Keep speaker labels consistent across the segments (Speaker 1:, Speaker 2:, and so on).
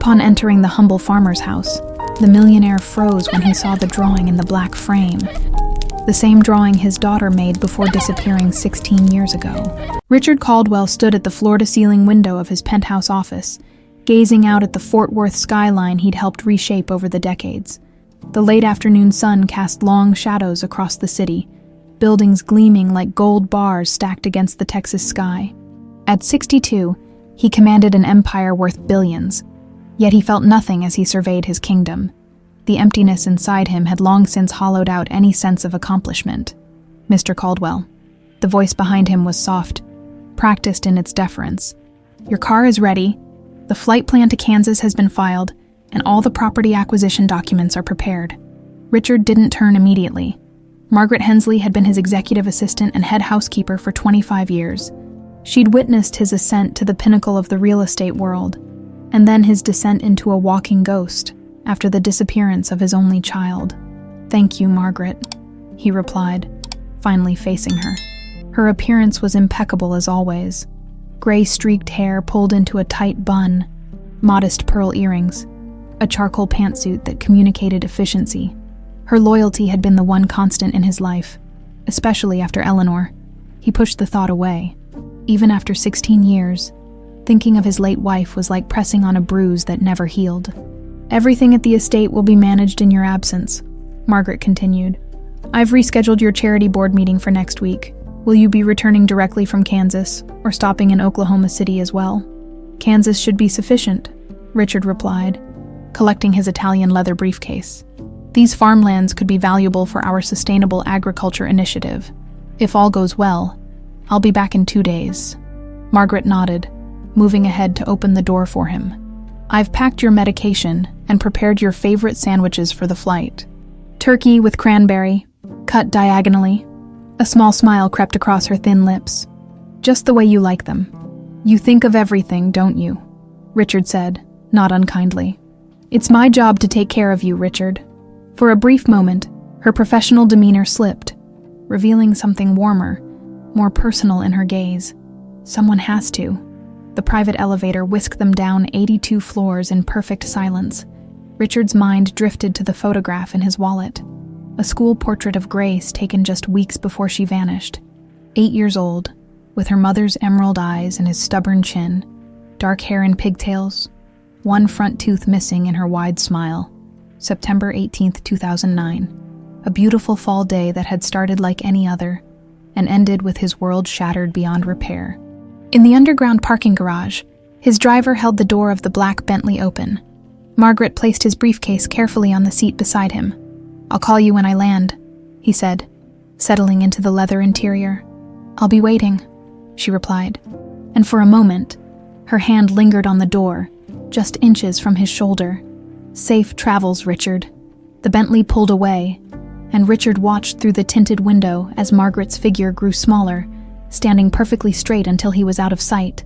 Speaker 1: Upon entering the humble farmer's house, the millionaire froze when he saw the drawing in the black frame, the same drawing his daughter made before disappearing 16 years ago. Richard Caldwell stood at the floor-to-ceiling window of his penthouse office, gazing out at the Fort Worth skyline he'd helped reshape over the decades. The late afternoon sun cast long shadows across the city, buildings gleaming like gold bars stacked against the Texas sky. At 62, he commanded an empire worth billions, yet he felt nothing as he surveyed his kingdom. The emptiness inside him had long since hollowed out any sense of accomplishment. "Mr. Caldwell." The voice behind him was soft, practiced in its deference. "Your car is ready, the flight plan to Kansas has been filed, and all the property acquisition documents are prepared." Richard didn't turn immediately. Margaret Hensley had been his executive assistant and head housekeeper for 25 years. She'd witnessed his ascent to the pinnacle of the real estate world, and then his descent into a walking ghost after the disappearance of his only child. "Thank you, Margaret," he replied, finally facing her. Her appearance was impeccable as always. Gray-streaked hair pulled into a tight bun, modest pearl earrings, a charcoal pantsuit that communicated efficiency. Her loyalty had been the one constant in his life, especially after Eleanor. He pushed the thought away. Even after 16 years, thinking of his late wife was like pressing on a bruise that never healed. "Everything at the estate will be managed in your absence," Margaret continued. "I've rescheduled your charity board meeting for next week. Will you be returning directly from Kansas, or stopping in Oklahoma City as well?" "Kansas should be sufficient," Richard replied, collecting his Italian leather briefcase. "These farmlands could be valuable for our sustainable agriculture initiative. If all goes well, I'll be back in 2 days." Margaret nodded, moving ahead to open the door for him. "I've packed your medication and prepared your favorite sandwiches for the flight. Turkey with cranberry, cut diagonally." A small smile crept across her thin lips. "Just the way you like them. You think of everything, don't you?" Richard said, not unkindly. "It's my job to take care of you, Richard." For a brief moment, her professional demeanor slipped, revealing something warmer, more personal in her gaze. Someone has to. The private elevator whisked them down 82 floors in perfect silence. Richard's mind drifted to the photograph in his wallet. A school portrait of Grace taken just weeks before she vanished. 8 years old, with her mother's emerald eyes and his stubborn chin, dark hair and pigtails, one front tooth missing in her wide smile. September 18th, 2009. A beautiful fall day that had started like any other, and ended with his world shattered beyond repair. In the underground parking garage, his driver held the door of the black Bentley open. Margaret placed his briefcase carefully on the seat beside him. "I'll call you when I land," he said, settling into the leather interior. "I'll be waiting," she replied, and for a moment, her hand lingered on the door, just inches from his shoulder. "Safe travels, Richard." The Bentley pulled away, and Richard watched through the tinted window as Margaret's figure grew smaller, standing perfectly straight until he was out of sight.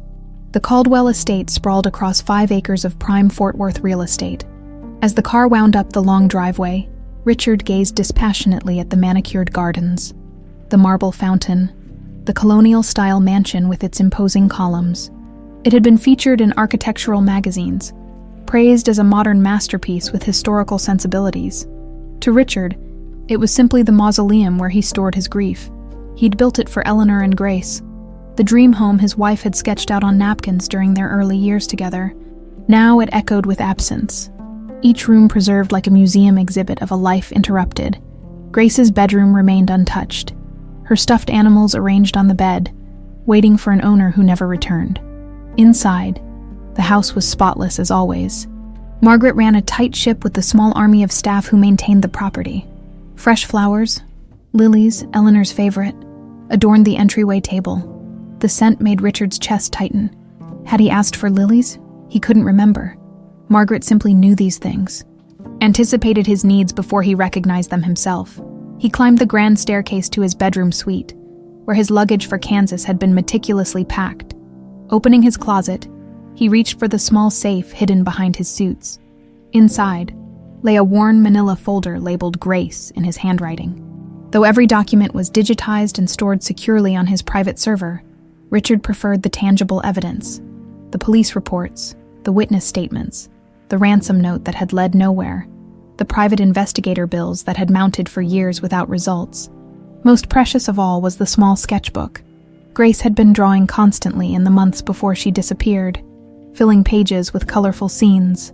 Speaker 1: The Caldwell estate sprawled across 5 acres of prime Fort Worth real estate. As the car wound up the long driveway, Richard gazed dispassionately at the manicured gardens, the marble fountain, the colonial-style mansion with its imposing columns. It had been featured in architectural magazines, praised as a modern masterpiece with historical sensibilities. To Richard, it was simply the mausoleum where he stored his grief. He'd built it for Eleanor and Grace, the dream home his wife had sketched out on napkins during their early years together. Now it echoed with absence, each room preserved like a museum exhibit of a life interrupted. Grace's bedroom remained untouched, her stuffed animals arranged on the bed, waiting for an owner who never returned. Inside, the house was spotless as always. Margaret ran a tight ship with the small army of staff who maintained the property. Fresh flowers, lilies, Eleanor's favorite, adorned the entryway table. The scent made Richard's chest tighten. Had he asked for lilies? He couldn't remember. Margaret simply knew these things, anticipated his needs before he recognized them himself. He climbed the grand staircase to his bedroom suite, where his luggage for Kansas had been meticulously packed. Opening his closet, he reached for the small safe hidden behind his suits. Inside lay a worn manila folder labeled Grace in his handwriting. Though every document was digitized and stored securely on his private server, Richard preferred the tangible evidence, the police reports, the witness statements, the ransom note that had led nowhere, the private investigator bills that had mounted for years without results. Most precious of all was the small sketchbook Grace had been drawing constantly in the months before she disappeared, filling pages with colorful scenes.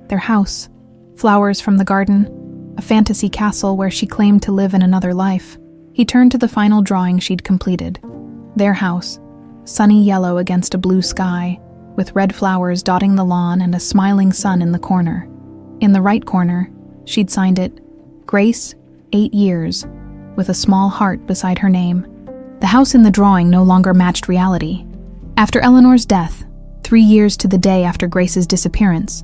Speaker 1: Their house, flowers from the garden, a fantasy castle where she claimed to live in another life. He turned to the final drawing she'd completed. Their house, sunny yellow against a blue sky, with red flowers dotting the lawn and a smiling sun in the corner. In the right corner, she'd signed it, Grace, 8 years, with a small heart beside her name. The house in the drawing no longer matched reality. After Eleanor's death, 3 years to the day after Grace's disappearance,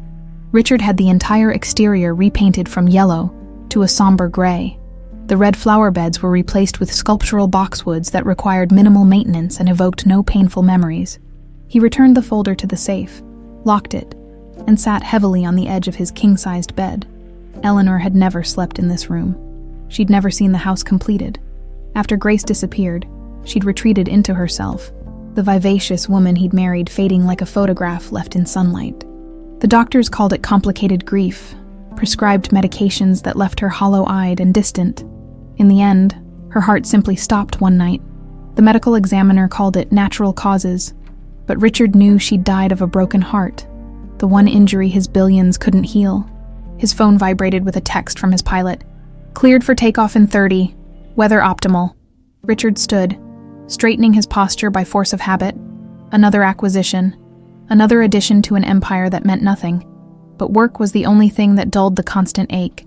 Speaker 1: Richard had the entire exterior repainted from yellow to a somber gray. The red flower beds were replaced with sculptural boxwoods that required minimal maintenance and evoked no painful memories. He returned the folder to the safe, locked it, and sat heavily on the edge of his king-sized bed. Eleanor had never slept in this room. She'd never seen the house completed. After Grace disappeared, she'd retreated into herself, the vivacious woman he'd married fading like a photograph left in sunlight. The doctors called it complicated grief, prescribed medications that left her hollow-eyed and distant. In the end, her heart simply stopped one night. The medical examiner called it natural causes, but Richard knew she'd died of a broken heart, the one injury his billions couldn't heal. His phone vibrated with a text from his pilot. Cleared for takeoff in 30. Weather optimal. Richard stood, straightening his posture by force of habit. Another acquisition, another addition to an empire that meant nothing. But work was the only thing that dulled the constant ache.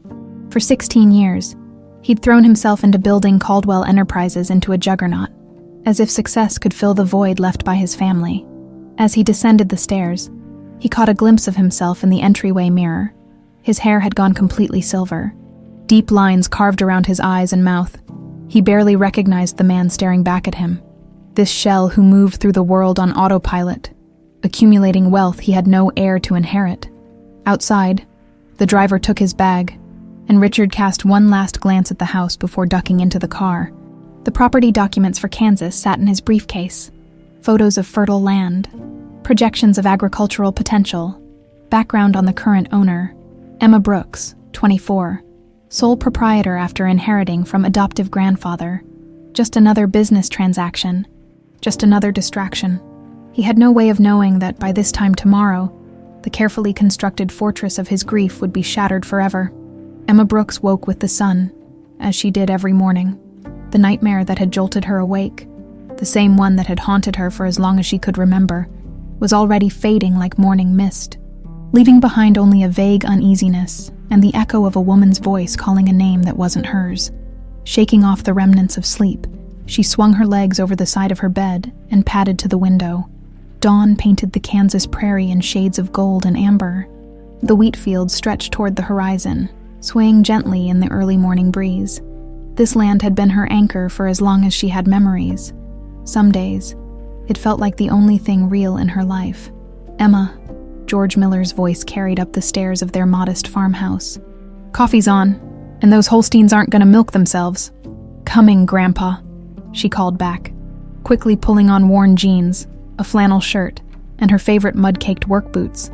Speaker 1: For 16 years, he'd thrown himself into building Caldwell Enterprises into a juggernaut, as if success could fill the void left by his family. As he descended the stairs, he caught a glimpse of himself in the entryway mirror. His hair had gone completely silver, deep lines carved around his eyes and mouth. He barely recognized the man staring back at him, this shell who moved through the world on autopilot, accumulating wealth he had no heir to inherit. Outside, the driver took his bag, and Richard cast one last glance at the house before ducking into the car. The property documents for Kansas sat in his briefcase. Photos of fertile land, projections of agricultural potential, background on the current owner, Emma Brooks, 24, sole proprietor after inheriting from adoptive grandfather. Just another business transaction, just another distraction. He had no way of knowing that by this time tomorrow, the carefully constructed fortress of his grief would be shattered forever. Emma Brooks woke with the sun, as she did every morning. The nightmare that had jolted her awake, the same one that had haunted her for as long as she could remember, was already fading like morning mist, leaving behind only a vague uneasiness and the echo of a woman's voice calling a name that wasn't hers. Shaking off the remnants of sleep, she swung her legs over the side of her bed and padded to the window. Dawn painted the Kansas prairie in shades of gold and amber. The wheat fields stretched toward the horizon, swaying gently in the early morning breeze. This land had been her anchor for as long as she had memories. Some days, it felt like the only thing real in her life. Emma, George Miller's voice carried up the stairs of their modest farmhouse. Coffee's on, and those Holsteins aren't gonna milk themselves. Coming, Grandpa, she called back, quickly pulling on worn jeans, a flannel shirt, and her favorite mud-caked work boots.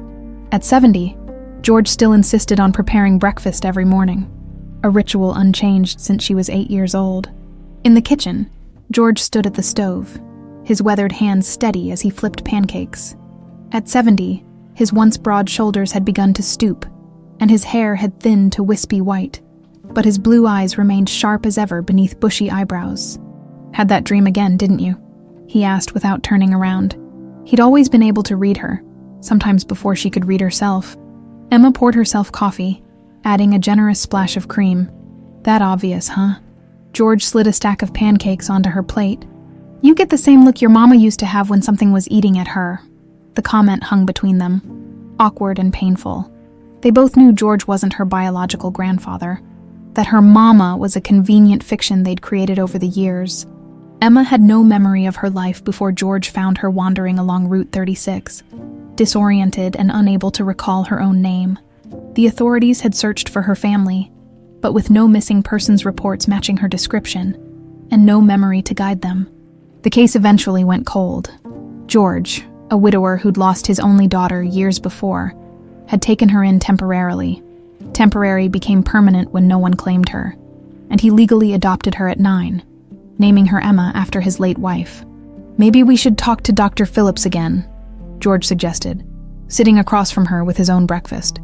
Speaker 1: At 70, George still insisted on preparing breakfast every morning, a ritual unchanged since she was 8 years old. In the kitchen, George stood at the stove, his weathered hands steady as he flipped pancakes. At 70, his once broad shoulders had begun to stoop, and his hair had thinned to wispy white, but his blue eyes remained sharp as ever beneath bushy eyebrows. Had that dream again, didn't you? He asked without turning around. He'd always been able to read her, sometimes before she could read herself. Emma poured herself coffee, adding a generous splash of cream. That obvious, huh? George slid a stack of pancakes onto her plate. You get the same look your mama used to have when something was eating at her. The comment hung between them, awkward and painful. They both knew George wasn't her biological grandfather, that her mama was a convenient fiction they'd created over the years. Emma had no memory of her life before George found her wandering along Route 36, disoriented and unable to recall her own name. The authorities had searched for her family, but with no missing persons reports matching her description, and no memory to guide them. The case eventually went cold. George, a widower who'd lost his only daughter years before, had taken her in temporarily. Temporary became permanent when no one claimed her, and he legally adopted her at 9, naming her Emma after his late wife. "Maybe we should talk to Dr. Phillips again," George suggested, sitting across from her with his own breakfast.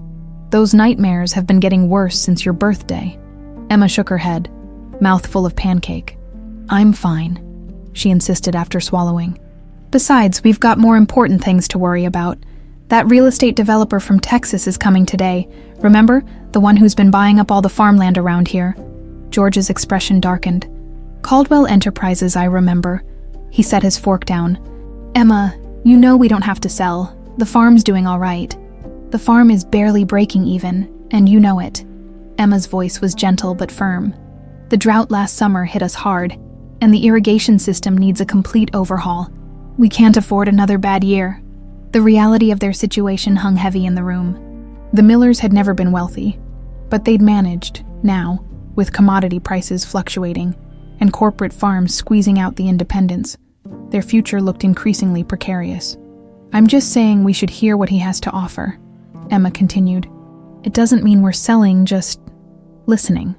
Speaker 1: "Those nightmares have been getting worse since your birthday." Emma shook her head, mouth full of pancake. "I'm fine," she insisted after swallowing. "Besides, we've got more important things to worry about. That real estate developer from Texas is coming today. Remember? The one who's been buying up all the farmland around here." George's expression darkened. "Caldwell Enterprises, I remember." He set his fork down. "Emma, you know we don't have to sell. The farm's doing all right. The farm is barely breaking even, and you know it." Emma's voice was gentle but firm. "The drought last summer hit us hard, and the irrigation system needs a complete overhaul. We can't afford another bad year." The reality of their situation hung heavy in the room. The Millers had never been wealthy, but they'd managed, now, with commodity prices fluctuating and corporate farms squeezing out the independents. Their future looked increasingly precarious. "I'm just saying we should hear what he has to offer," Emma continued. "It doesn't mean we're selling, just listening."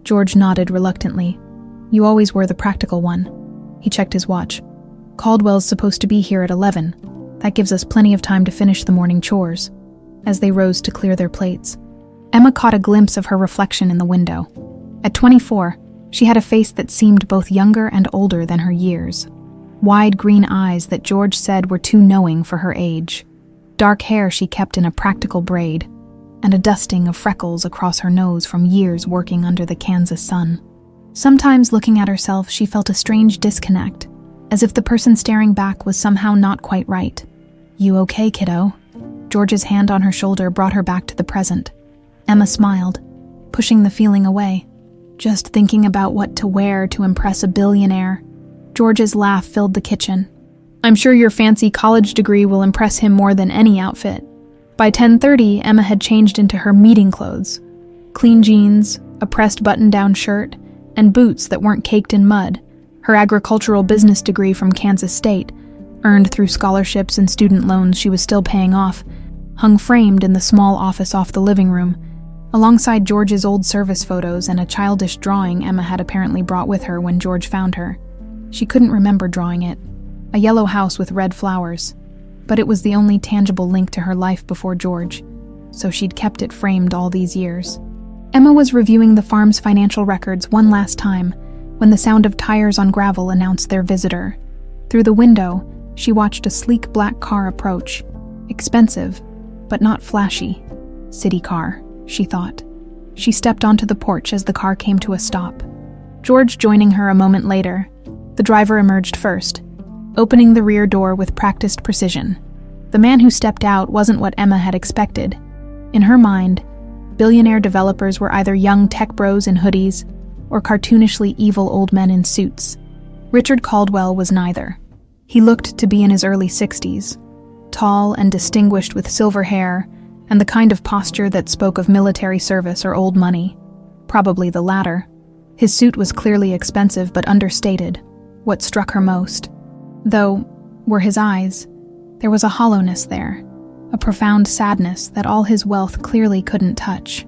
Speaker 1: George nodded reluctantly. "You always were the practical one." He checked his watch. "Caldwell's supposed to be here at 11. That gives us plenty of time to finish the morning chores." As they rose to clear their plates, Emma caught a glimpse of her reflection in the window. At 24, she had a face that seemed both younger and older than her years. Wide green eyes that George said were too knowing for her age. Dark hair she kept in a practical braid, and a dusting of freckles across her nose from years working under the Kansas sun. Sometimes looking at herself, she felt a strange disconnect, as if the person staring back was somehow not quite right. "You okay, kiddo?" George's hand on her shoulder brought her back to the present. Emma smiled, pushing the feeling away. "Just thinking about what to wear to impress a billionaire." George's laugh filled the kitchen. "I'm sure your fancy college degree will impress him more than any outfit." By 10:30, Emma had changed into her meeting clothes. Clean jeans, a pressed button-down shirt, and boots that weren't caked in mud. Her agricultural business degree from Kansas State, earned through scholarships and student loans she was still paying off, hung framed in the small office off the living room, alongside George's old service photos and a childish drawing Emma had apparently brought with her when George found her. She couldn't remember drawing it. A yellow house with red flowers. But it was the only tangible link to her life before George, so she'd kept it framed all these years. Emma was reviewing the farm's financial records one last time when the sound of tires on gravel announced their visitor. Through the window, she watched a sleek black car approach. Expensive, but not flashy. City car, she thought. She stepped onto the porch as the car came to a stop. George joining her a moment later. The driver emerged first, opening the rear door with practiced precision. The man who stepped out wasn't what Emma had expected. In her mind, billionaire developers were either young tech bros in hoodies or cartoonishly evil old men in suits. Richard Caldwell was neither. He looked to be in his early 60s, tall and distinguished with silver hair and the kind of posture that spoke of military service or old money. Probably the latter. His suit was clearly expensive but understated, what struck her most. Though, were his eyes, there was a hollowness there, a profound sadness that all his wealth clearly couldn't touch.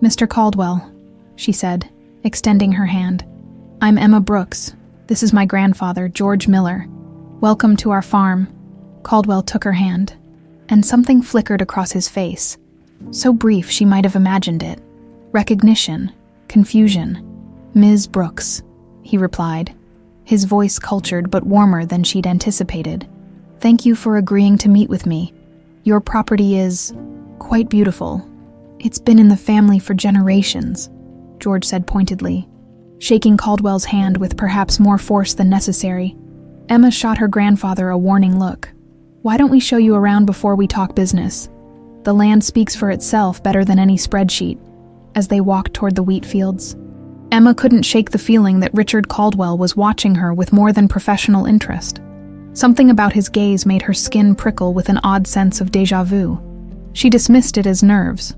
Speaker 1: "Mr. Caldwell," she said, extending her hand. "I'm Emma Brooks. This is my grandfather, George Miller. Welcome to our farm." Caldwell took her hand, and something flickered across his face, so brief she might have imagined it. Recognition, confusion. "Ms. Brooks," he replied, his voice cultured but warmer than she'd anticipated. "Thank you for agreeing to meet with me. Your property is quite beautiful. It's been in the family for generations," George said pointedly, shaking Caldwell's hand with perhaps more force than necessary. Emma shot her grandfather a warning look. "Why don't we show you around before we talk business? The land speaks for itself better than any spreadsheet," as they walked toward the wheat fields. Emma couldn't shake the feeling that Richard Caldwell was watching her with more than professional interest. Something about his gaze made her skin prickle with an odd sense of déjà vu. She dismissed it as nerves.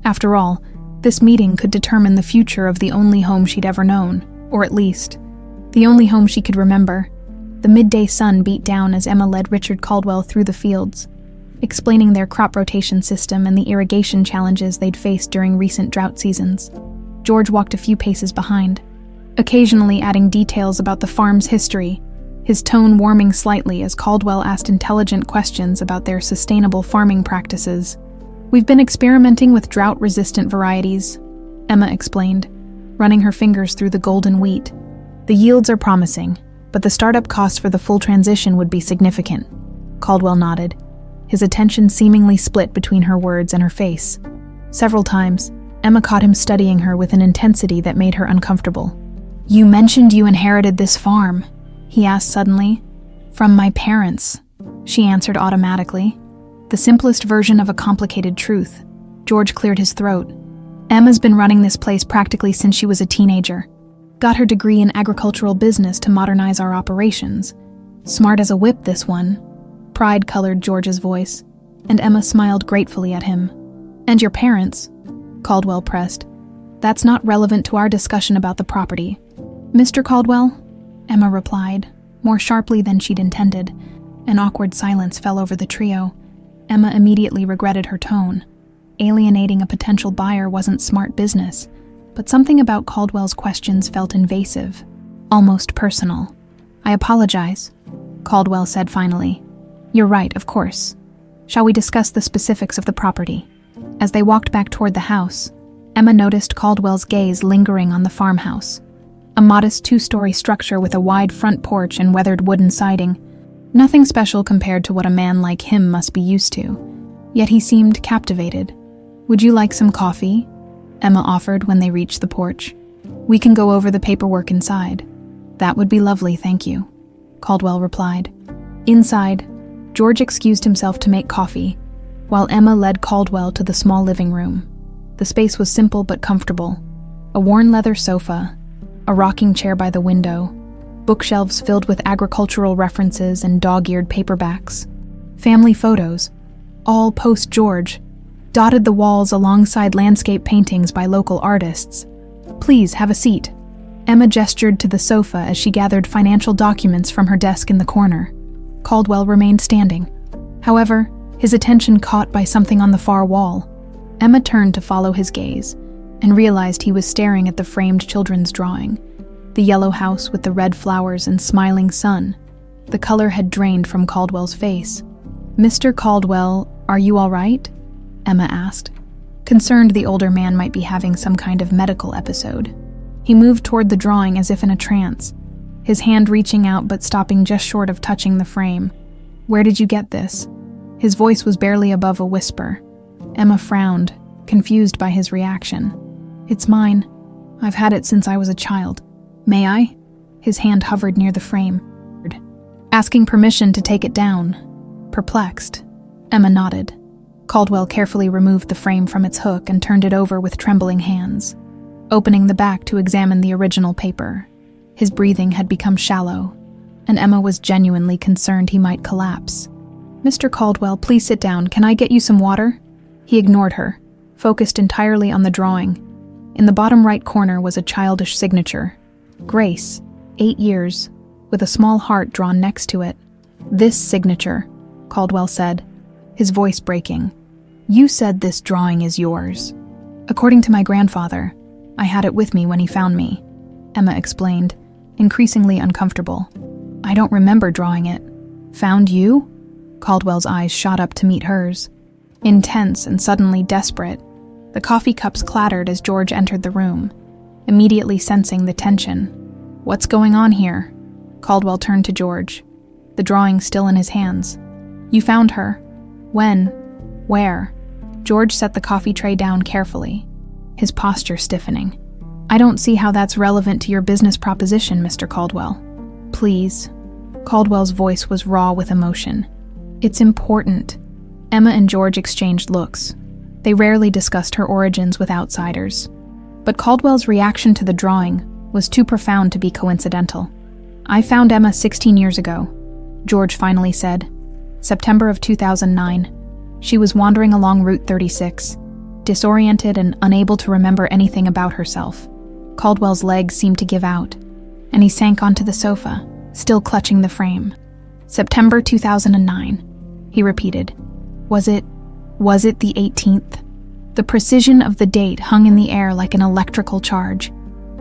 Speaker 1: After all, this meeting could determine the future of the only home she'd ever known, or at least, the only home she could remember. The midday sun beat down as Emma led Richard Caldwell through the fields. explaining their crop rotation system and the irrigation challenges they'd faced during recent drought seasons. George walked a few paces behind, occasionally adding details about the farm's history, his tone warming slightly as Caldwell asked intelligent questions about their sustainable farming practices. "We've been experimenting with drought-resistant varieties," Emma explained, running her fingers through the golden wheat. "The yields are promising, but the startup cost for the full transition would be significant." Caldwell nodded, his attention seemingly split between her words and her face. Several times, Emma caught him studying her with an intensity that made her uncomfortable. "You mentioned you inherited this farm," he asked suddenly. "From my parents," she answered automatically. The simplest version of a complicated truth. George cleared his throat. "Emma's been running this place practically since she was a teenager. Got her degree in agricultural business to modernize our operations. Smart as a whip, this one." Pride colored George's voice, and Emma smiled gratefully at him. "And your parents?" Caldwell pressed. "That's not relevant to our discussion about the property." "Mr. Caldwell?" Emma replied, more sharply than she'd intended. An awkward silence fell over the trio. Emma immediately regretted her tone. Alienating a potential buyer wasn't smart business, but something about Caldwell's questions felt invasive, almost personal. "I apologize," Caldwell said finally. "You're right, of course. Shall we discuss the specifics of the property?" As they walked back toward the house, Emma noticed Caldwell's gaze lingering on the farmhouse. A modest 2-story structure with a wide front porch and weathered wooden siding. Nothing special compared to what a man like him must be used to. Yet he seemed captivated. "Would you like some coffee?" Emma offered when they reached the porch. "We can go over the paperwork inside." "That would be lovely, thank you," Caldwell replied. Inside, George excused himself to make coffee, while Emma led Caldwell to the small living room. The space was simple but comfortable. A worn leather sofa, a rocking chair by the window, bookshelves filled with agricultural references and dog-eared paperbacks. Family photos, all post-George, dotted the walls alongside landscape paintings by local artists. "Please, have a seat." Emma gestured to the sofa as she gathered financial documents from her desk in the corner. Caldwell remained standing. However, his attention caught by something on the far wall. Emma turned to follow his gaze and realized he was staring at the framed children's drawing. The yellow house with the red flowers and smiling sun. The color had drained from Caldwell's face. "Mr. Caldwell, are you all right?" Emma asked, concerned the older man might be having some kind of medical episode. He moved toward the drawing as if in a trance, his hand reaching out but stopping just short of touching the frame. "Where did you get this?" His voice was barely above a whisper. Emma frowned, confused by his reaction. "It's mine. I've had it since I was a child. May I?" His hand hovered near the frame, asking permission to take it down. Perplexed, Emma nodded. Caldwell carefully removed the frame from its hook and turned it over with trembling hands, opening the back to examine the original paper. His breathing had become shallow, and Emma was genuinely concerned he might collapse. "Mr. Caldwell, please sit down. Can I get you some water?" He ignored her, focused entirely on the drawing. In the bottom right corner was a childish signature. Grace, 8 years, with a small heart drawn next to it. "This signature," Caldwell said, his voice breaking. "You said this drawing is yours." "According to my grandfather, I had it with me when he found me," Emma explained, increasingly uncomfortable. "I don't remember drawing it." "Found you?" Caldwell's eyes shot up to meet hers. Intense and suddenly desperate, the coffee cups clattered as George entered the room, immediately sensing the tension. "What's going on here?" Caldwell turned to George, the drawing still in his hands. "You found her. When? Where?" George set the coffee tray down carefully, his posture stiffening. "I don't see how that's relevant to your business proposition, Mr. Caldwell." "Please." Caldwell's voice was raw with emotion. "It's important." Emma and George exchanged looks. They rarely discussed her origins with outsiders. But Caldwell's reaction to the drawing was too profound to be coincidental. "I found Emma 16 years ago," George finally said. "September of 2009. She was wandering along Route 36, disoriented and unable to remember anything about herself. Caldwell's legs seemed to give out, and he sank onto the sofa, still clutching the frame. "September 2009, he repeated. Was it the 18th? The precision of the date hung in the air like an electrical charge.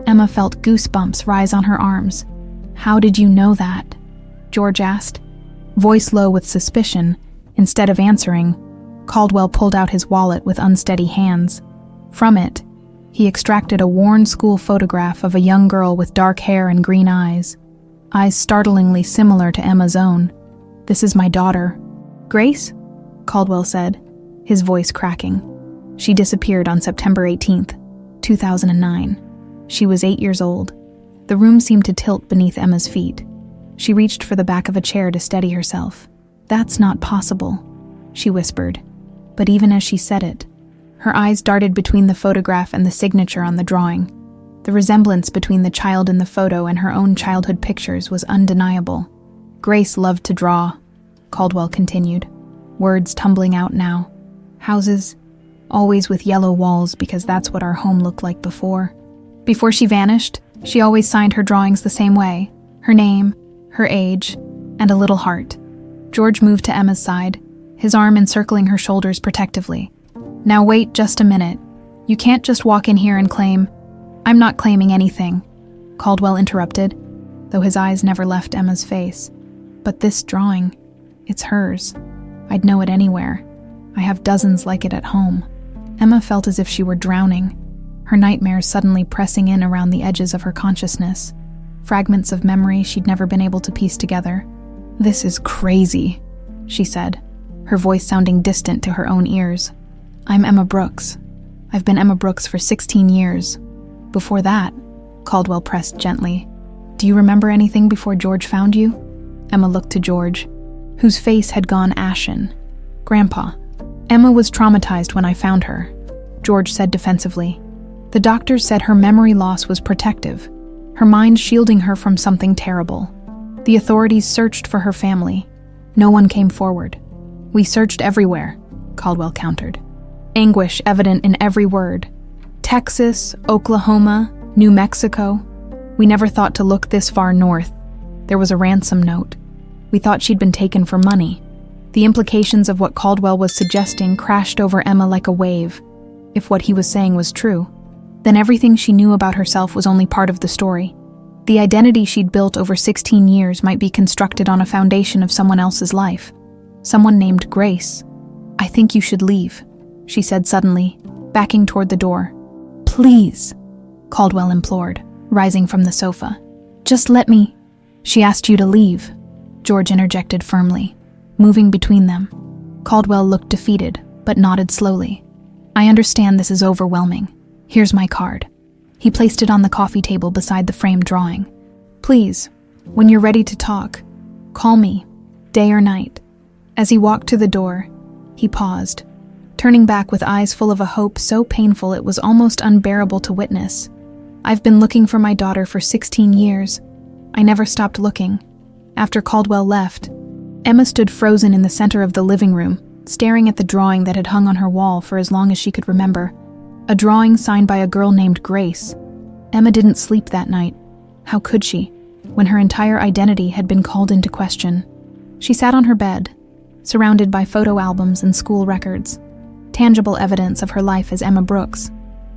Speaker 1: Emma felt goosebumps rise on her arms. "How did you know that?" George asked, voice low with suspicion. Instead of answering, Caldwell pulled out his wallet with unsteady hands. From it, he extracted a worn school photograph of a young girl with dark hair and green eyes startlingly similar to Emma's own. "This is my daughter." "Grace?" Caldwell said, his voice cracking. "She disappeared on September 18th, 2009. She was 8 years old." The room seemed to tilt beneath Emma's feet. She reached for the back of a chair to steady herself. "That's not possible," she whispered. But even as she said it, her eyes darted between the photograph and the signature on the drawing. The resemblance between the child in the photo and her own childhood pictures was undeniable. "Grace loved to draw," Caldwell continued, words tumbling out now. "Houses, always with yellow walls because that's what our home looked like before. Before she vanished, she always signed her drawings the same way, her name, her age, and a little heart." George moved to Emma's side, his arm encircling her shoulders protectively. "Now wait just a minute. You can't just walk in here and claim—" "I'm not claiming anything," Caldwell interrupted, though his eyes never left Emma's face. "But this drawing, it's hers. I'd know it anywhere. I have dozens like it at home." Emma felt as if she were drowning, her nightmares suddenly pressing in around the edges of her consciousness, fragments of memory she'd never been able to piece together. "This is crazy," she said, her voice sounding distant to her own ears. "I'm Emma Brooks. I've been Emma Brooks for 16 years. Before that," Caldwell pressed gently. "Do you remember anything before George found you?" Emma looked to George, whose face had gone ashen. "Grandpa, Emma was traumatized when I found her," George said defensively. "The doctors said her memory loss was protective, her mind shielding her from something terrible. The authorities searched for her family. No one came forward." "We searched everywhere," Caldwell countered, anguish evident in every word. "Texas, Oklahoma, New Mexico. We never thought to look this far north. There was a ransom note. We thought she'd been taken for money." The implications of what Caldwell was suggesting crashed over Emma like a wave. If what he was saying was true, then everything she knew about herself was only part of the story. The identity she'd built over 16 years might be constructed on a foundation of someone else's life. Someone named Grace. "I think you should leave," she said suddenly, backing toward the door. "Please," Caldwell implored, rising from the sofa. "Just let me—" "She asked you to leave," George interjected firmly, moving between them. Caldwell looked defeated, but nodded slowly. "I understand this is overwhelming. Here's my card." He placed it on the coffee table beside the framed drawing. "Please, when you're ready to talk, call me, day or night." As he walked to the door, he paused, turning back with eyes full of a hope so painful it was almost unbearable to witness. "I've been looking for my daughter for 16 years. I never stopped looking." After Caldwell left, Emma stood frozen in the center of the living room, staring at the drawing that had hung on her wall for as long as she could remember. A drawing signed by a girl named Grace. Emma didn't sleep that night. How could she, when her entire identity had been called into question? She sat on her bed, surrounded by photo albums and school records, tangible evidence of her life as Emma Brooks,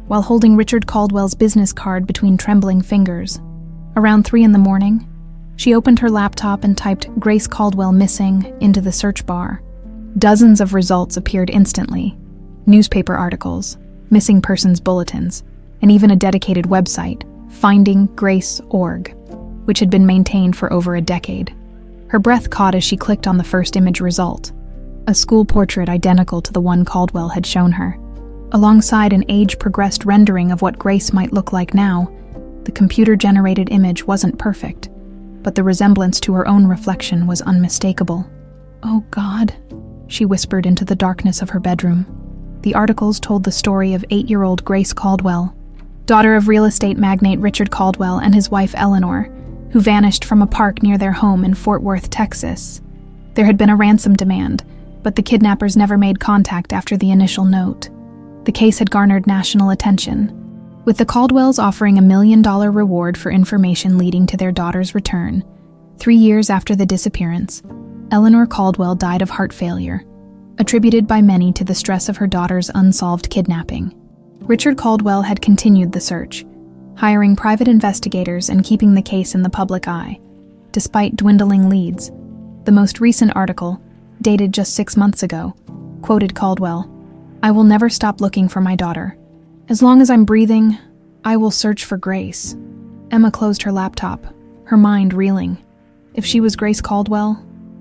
Speaker 1: while holding Richard Caldwell's business card between trembling fingers. Around 3 a.m, she opened her laptop and typed "Grace Caldwell missing" into the search bar. Dozens of results appeared instantly. Newspaper articles, missing persons bulletins, and even a dedicated website, findinggrace.org, which had been maintained for over a decade. Her breath caught as she clicked on the first image result, a school portrait identical to the one Caldwell had shown her. Alongside an age-progressed rendering of what Grace might look like now, the computer-generated image wasn't perfect, but the resemblance to her own reflection was unmistakable. "Oh God," she whispered into the darkness of her bedroom. The articles told the story of 8-year-old Grace Caldwell, daughter of real estate magnate Richard Caldwell and his wife Eleanor, who vanished from a park near their home in Fort Worth, Texas. There had been a ransom demand, but the kidnappers never made contact after the initial note. The case had garnered national attention, with the Caldwells offering $1 million reward for information leading to their daughter's return. 3 years after the disappearance, Eleanor Caldwell died of heart failure. attributed by many to the stress of her daughter's unsolved kidnapping. Richard Caldwell had continued the search, hiring private investigators and keeping the case in the public eye, despite dwindling leads. The most recent article, dated just 6 months ago, quoted Caldwell, "I will never stop looking for my daughter. As long as I'm breathing, I will search for Grace." Emma closed her laptop, her mind reeling. If she was Grace Caldwell,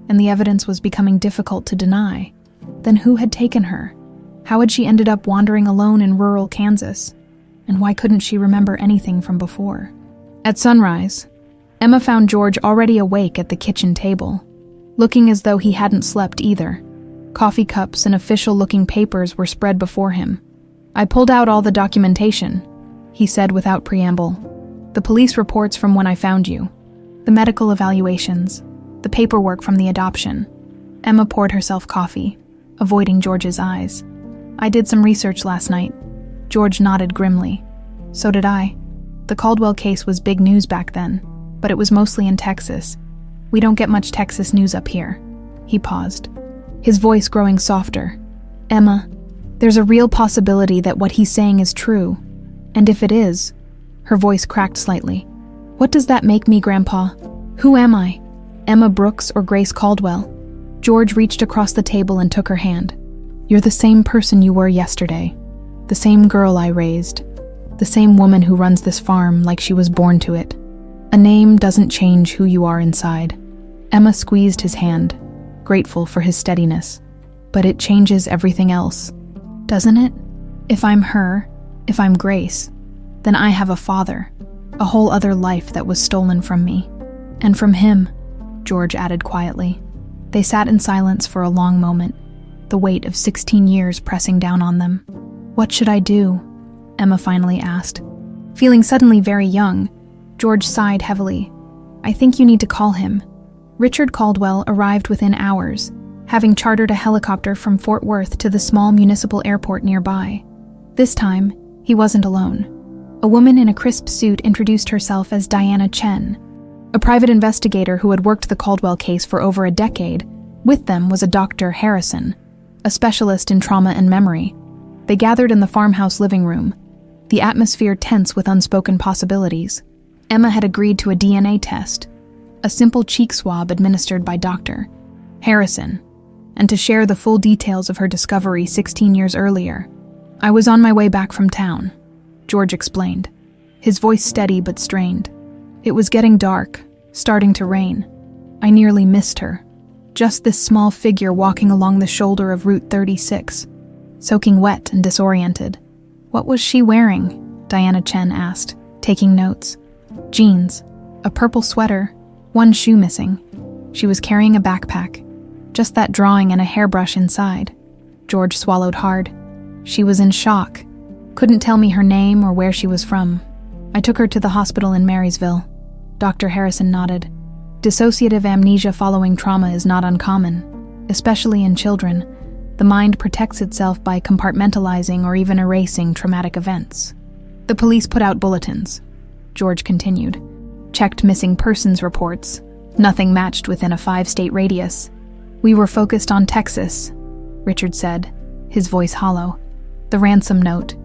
Speaker 1: and the evidence was becoming difficult to deny, then who had taken her? How had she ended up wandering alone in rural Kansas? And why couldn't she remember anything from before? At sunrise, Emma found George already awake at the kitchen table, looking as though he hadn't slept either. Coffee cups and official-looking papers were spread before him. "I pulled out all the documentation," he said without preamble. "The police reports from when I found you, the medical evaluations, the paperwork from the adoption." Emma poured herself coffee, avoiding George's eyes. "I did some research last night." George nodded grimly. "So did I. The Caldwell case was big news back then, but it was mostly in Texas. We don't get much Texas news up here." He paused, his voice growing softer. "Emma, there's a real possibility that what he's saying is true. And if it is," her voice cracked slightly, "what does that make me, Grandpa? Who am I? Emma Brooks or Grace Caldwell?" George reached across the table and took her hand. "You're the same person you were yesterday. The same girl I raised. The same woman who runs this farm like she was born to it. A name doesn't change who you are inside." Emma squeezed his hand, grateful for his steadiness. "But it changes everything else, doesn't it? If I'm her, if I'm Grace, then I have a father, a whole other life that was stolen from me. And from him," George added quietly. They sat in silence for a long moment, the weight of 16 years pressing down on them. "What should I do?" Emma finally asked. Feeling suddenly very young, George sighed heavily. "I think you need to call him." Richard Caldwell arrived within hours, having chartered a helicopter from Fort Worth to the small municipal airport nearby. This time, he wasn't alone. A woman in a crisp suit introduced herself as Diana Chen, a private investigator who had worked the Caldwell case for over a decade. With them was a Dr. Harrison, a specialist in trauma and memory. They gathered in the farmhouse living room, the atmosphere tense with unspoken possibilities. Emma had agreed to a DNA test, a simple cheek swab administered by Dr. Harrison, and to share the full details of her discovery 16 years earlier. "I was on my way back from town," George explained, his voice steady but strained. "It was getting dark, starting to rain. I nearly missed her. Just this small figure walking along the shoulder of Route 36, soaking wet and disoriented." "What was she wearing?" Diana Chen asked, taking notes. "Jeans, a purple sweater, one shoe missing. She was carrying a backpack. Just that drawing and a hairbrush inside." George swallowed hard. "She was in shock. Couldn't tell me her name or where she was from. I took her to the hospital in Marysville." Dr. Harrison nodded. "Dissociative amnesia following trauma is not uncommon, especially in children. The mind protects itself by compartmentalizing or even erasing traumatic events." "The police put out bulletins," George continued. "Checked missing persons reports. Nothing matched within a 5-state radius. We were focused on Texas," Richard said, his voice hollow. "The ransom note.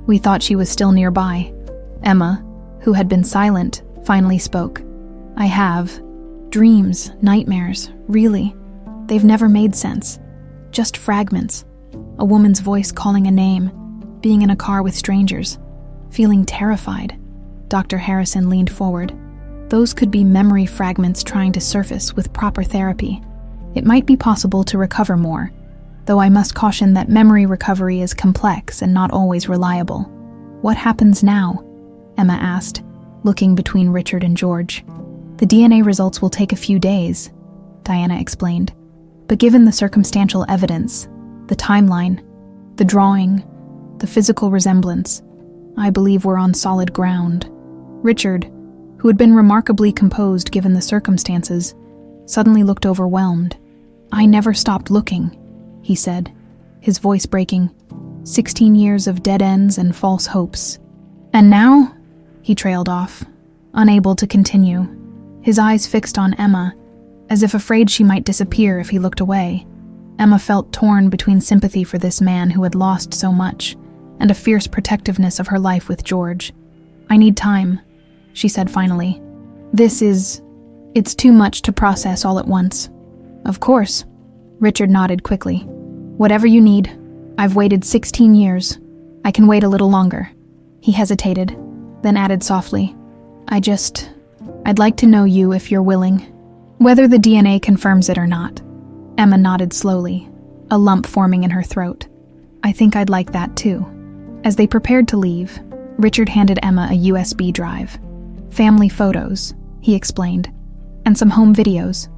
Speaker 1: We thought she was still nearby." Emma, who had been silent, finally spoke. "I have dreams, nightmares, really. They've never made sense. Just fragments. A woman's voice calling a name, being in a car with strangers, feeling terrified." Dr. Harrison leaned forward. "Those could be memory fragments trying to surface with proper therapy. It might be possible to recover more, though I must caution that memory recovery is complex and not always reliable." "What happens now?" Emma asked, looking between Richard and George. "The DNA results will take a few days," Diana explained. "But given the circumstantial evidence, the timeline, the drawing, the physical resemblance, I believe we're on solid ground." Richard, who had been remarkably composed given the circumstances, suddenly looked overwhelmed. "I never stopped looking," he said, his voice breaking. 16 years of dead ends and false hopes. "And now?" he trailed off, unable to continue, his eyes fixed on Emma, as if afraid she might disappear if he looked away. Emma felt torn between sympathy for this man who had lost so much and a fierce protectiveness of her life with George. "I need time," she said finally. It's too much to process all at once." "Of course," Richard nodded quickly. "Whatever you need. I've waited 16 years. I can wait a little longer." He hesitated, then added softly, I'd like to know you if you're willing. Whether the DNA confirms it or not." Emma nodded slowly, a lump forming in her throat. "I think I'd like that too." As they prepared to leave, Richard handed Emma a USB drive. "Family photos," he explained, "and some home videos,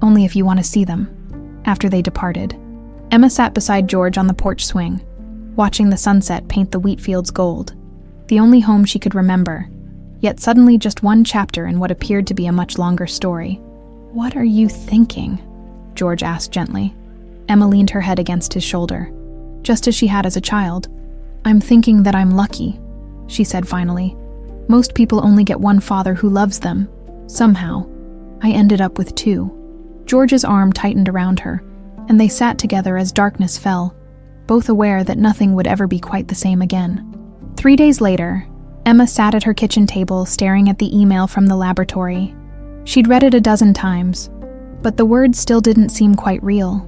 Speaker 1: only if you want to see them." After they departed, Emma sat beside George on the porch swing, watching the sunset paint the wheat fields gold, the only home she could remember, yet suddenly just one chapter in what appeared to be a much longer story. "What are you thinking?" George asked gently. Emma leaned her head against his shoulder, just as she had as a child. "I'm thinking that I'm lucky," she said finally. "Most people only get one father who loves them. Somehow, I ended up with two." George's arm tightened around her, and they sat together as darkness fell, both aware that nothing would ever be quite the same again. 3 days later, Emma sat at her kitchen table staring at the email from the laboratory. She'd read it a dozen times, but the words still didn't seem quite real.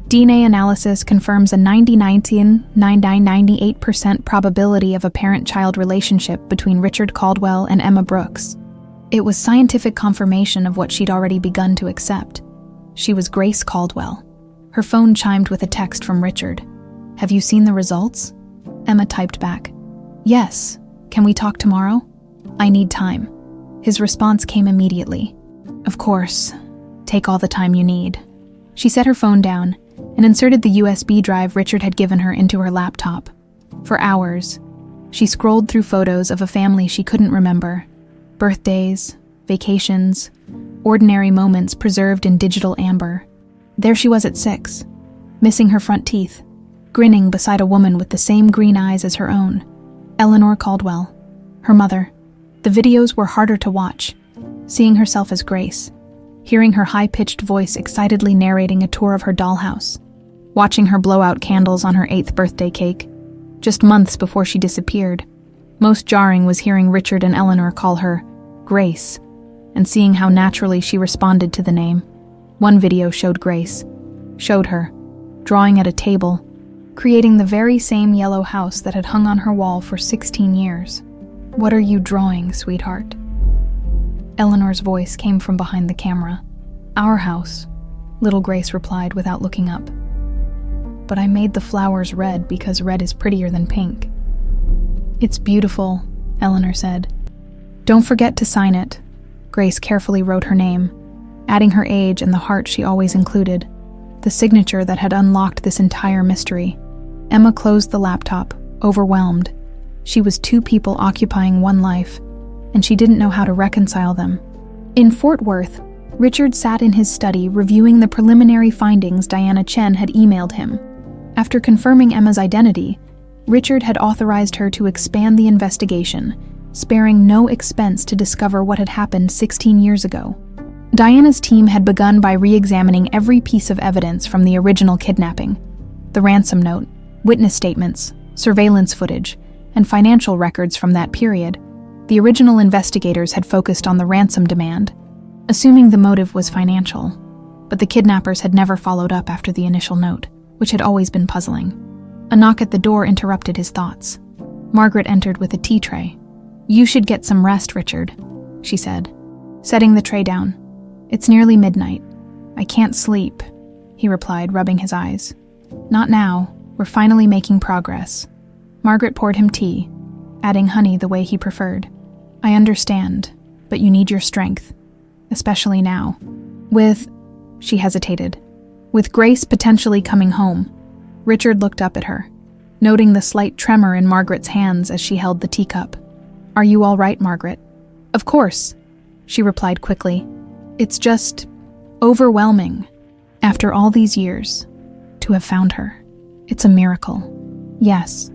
Speaker 1: DNA analysis confirms a 99.98% probability of a parent-child relationship between Richard Caldwell and Emma Brooks. It was scientific confirmation of what she'd already begun to accept. She was Grace Caldwell. Her phone chimed with a text from Richard. "Have you seen the results?" Emma typed back, "Yes. Can we talk tomorrow? I need time." His response came immediately. "Of course. Take all the time you need." She set her phone down and inserted the USB drive Richard had given her into her laptop. For hours, she scrolled through photos of a family she couldn't remember. Birthdays, vacations, ordinary moments preserved in digital amber. There she was at 6, missing her front teeth, grinning beside a woman with the same green eyes as her own. Eleanor Caldwell, her mother. The videos were harder to watch, seeing herself as Grace, hearing her high-pitched voice excitedly narrating a tour of her dollhouse, watching her blow out candles on her 8th birthday cake, just months before she disappeared. Most jarring was hearing Richard and Eleanor call her Grace, and seeing how naturally she responded to the name. One video showed her, drawing at a table, creating the very same yellow house that had hung on her wall for 16 years. "What are you drawing, sweetheart?" Eleanor's voice came from behind the camera. "Our house," little Grace replied without looking up. "But I made the flowers red because red is prettier than pink." "It's beautiful," Eleanor said. "Don't forget to sign it." Grace carefully wrote her name, adding her age and the heart she always included, the signature that had unlocked this entire mystery. Emma closed the laptop, overwhelmed. She was two people occupying one life, and she didn't know how to reconcile them. In Fort Worth, Richard sat in his study reviewing the preliminary findings Diana Chen had emailed him. After confirming Emma's identity, Richard had authorized her to expand the investigation, sparing no expense to discover what had happened 16 years ago. Diana's team had begun by re-examining every piece of evidence from the original kidnapping: the ransom note, witness statements, surveillance footage, and financial records from that period. The original investigators had focused on the ransom demand, assuming the motive was financial, but the kidnappers had never followed up after the initial note, which had always been puzzling. A knock at the door interrupted his thoughts. Margaret entered with a tea tray. "You should get some rest, Richard," she said, setting the tray down. "It's nearly midnight." "I can't sleep," he replied, rubbing his eyes. "Not now. We're finally making progress." Margaret poured him tea, adding honey the way he preferred. "I understand, but you need your strength, especially now. She hesitated. With Grace potentially coming home, Richard looked up at her, noting the slight tremor in Margaret's hands as she held the teacup. "Are you all right, Margaret?" "Of course," she replied quickly. "It's just overwhelming. After all these years, to have found her. It's a miracle." "Yes,"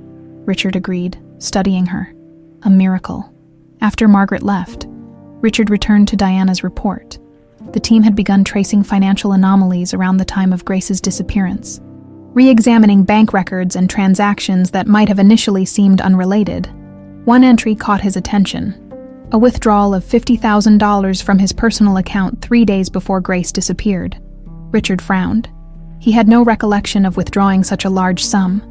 Speaker 1: Richard agreed, studying her. "A miracle." After Margaret left, Richard returned to Diana's report. The team had begun tracing financial anomalies around the time of Grace's disappearance. re-examining bank records and transactions that might have initially seemed unrelated. One entry caught his attention: a withdrawal of $50,000 from his personal account 3 days before Grace disappeared. Richard frowned. He had no recollection of withdrawing such a large sum.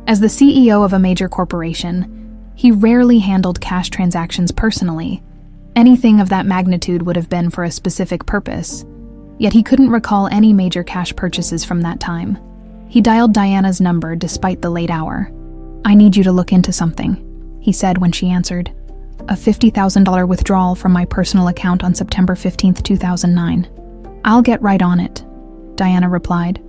Speaker 1: As the CEO of a major corporation, he rarely handled cash transactions personally. Anything of that magnitude would have been for a specific purpose. Yet he couldn't recall any major cash purchases from that time. He dialed Diana's number despite the late hour. "I need you to look into something," he said when she answered. "A $50,000 withdrawal from my personal account on September 15, 2009. "I'll get right on it," Diana replied.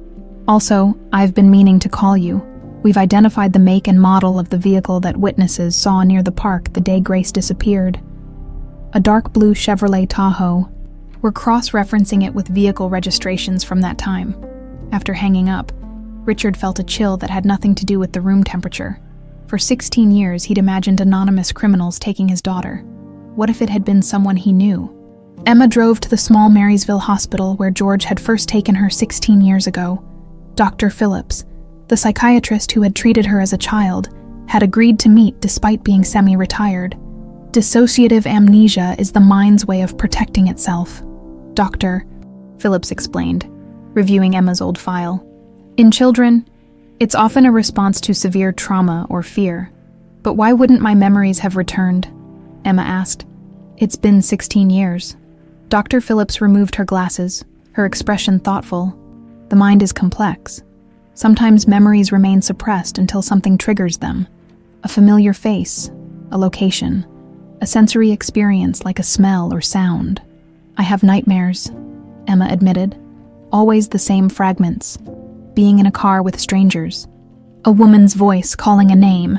Speaker 1: "Also, I've been meaning to call you. We've identified the make and model of the vehicle that witnesses saw near the park the day Grace disappeared. A dark blue Chevrolet Tahoe. We're cross-referencing it with vehicle registrations from that time." After hanging up, Richard felt a chill that had nothing to do with the room temperature. For 16 years, he'd imagined anonymous criminals taking his daughter. What if it had been someone he knew? Emma drove to the small Marysville hospital where George had first taken her 16 years ago. Dr. Phillips, the psychiatrist who had treated her as a child, had agreed to meet despite being semi-retired. Dissociative amnesia is the mind's way of protecting itself, Dr. Phillips explained, reviewing Emma's old file. "In children, it's often a response to severe trauma or fear. But why wouldn't my memories have returned?" Emma asked. "It's been 16 years. Dr. Phillips removed her glasses, her expression thoughtful. "The mind is complex. Sometimes memories remain suppressed until something triggers them. A familiar face, a location, a sensory experience like a smell or sound. I have nightmares," Emma admitted. "Always the same fragments. Being in a car with strangers. A woman's voice calling a name.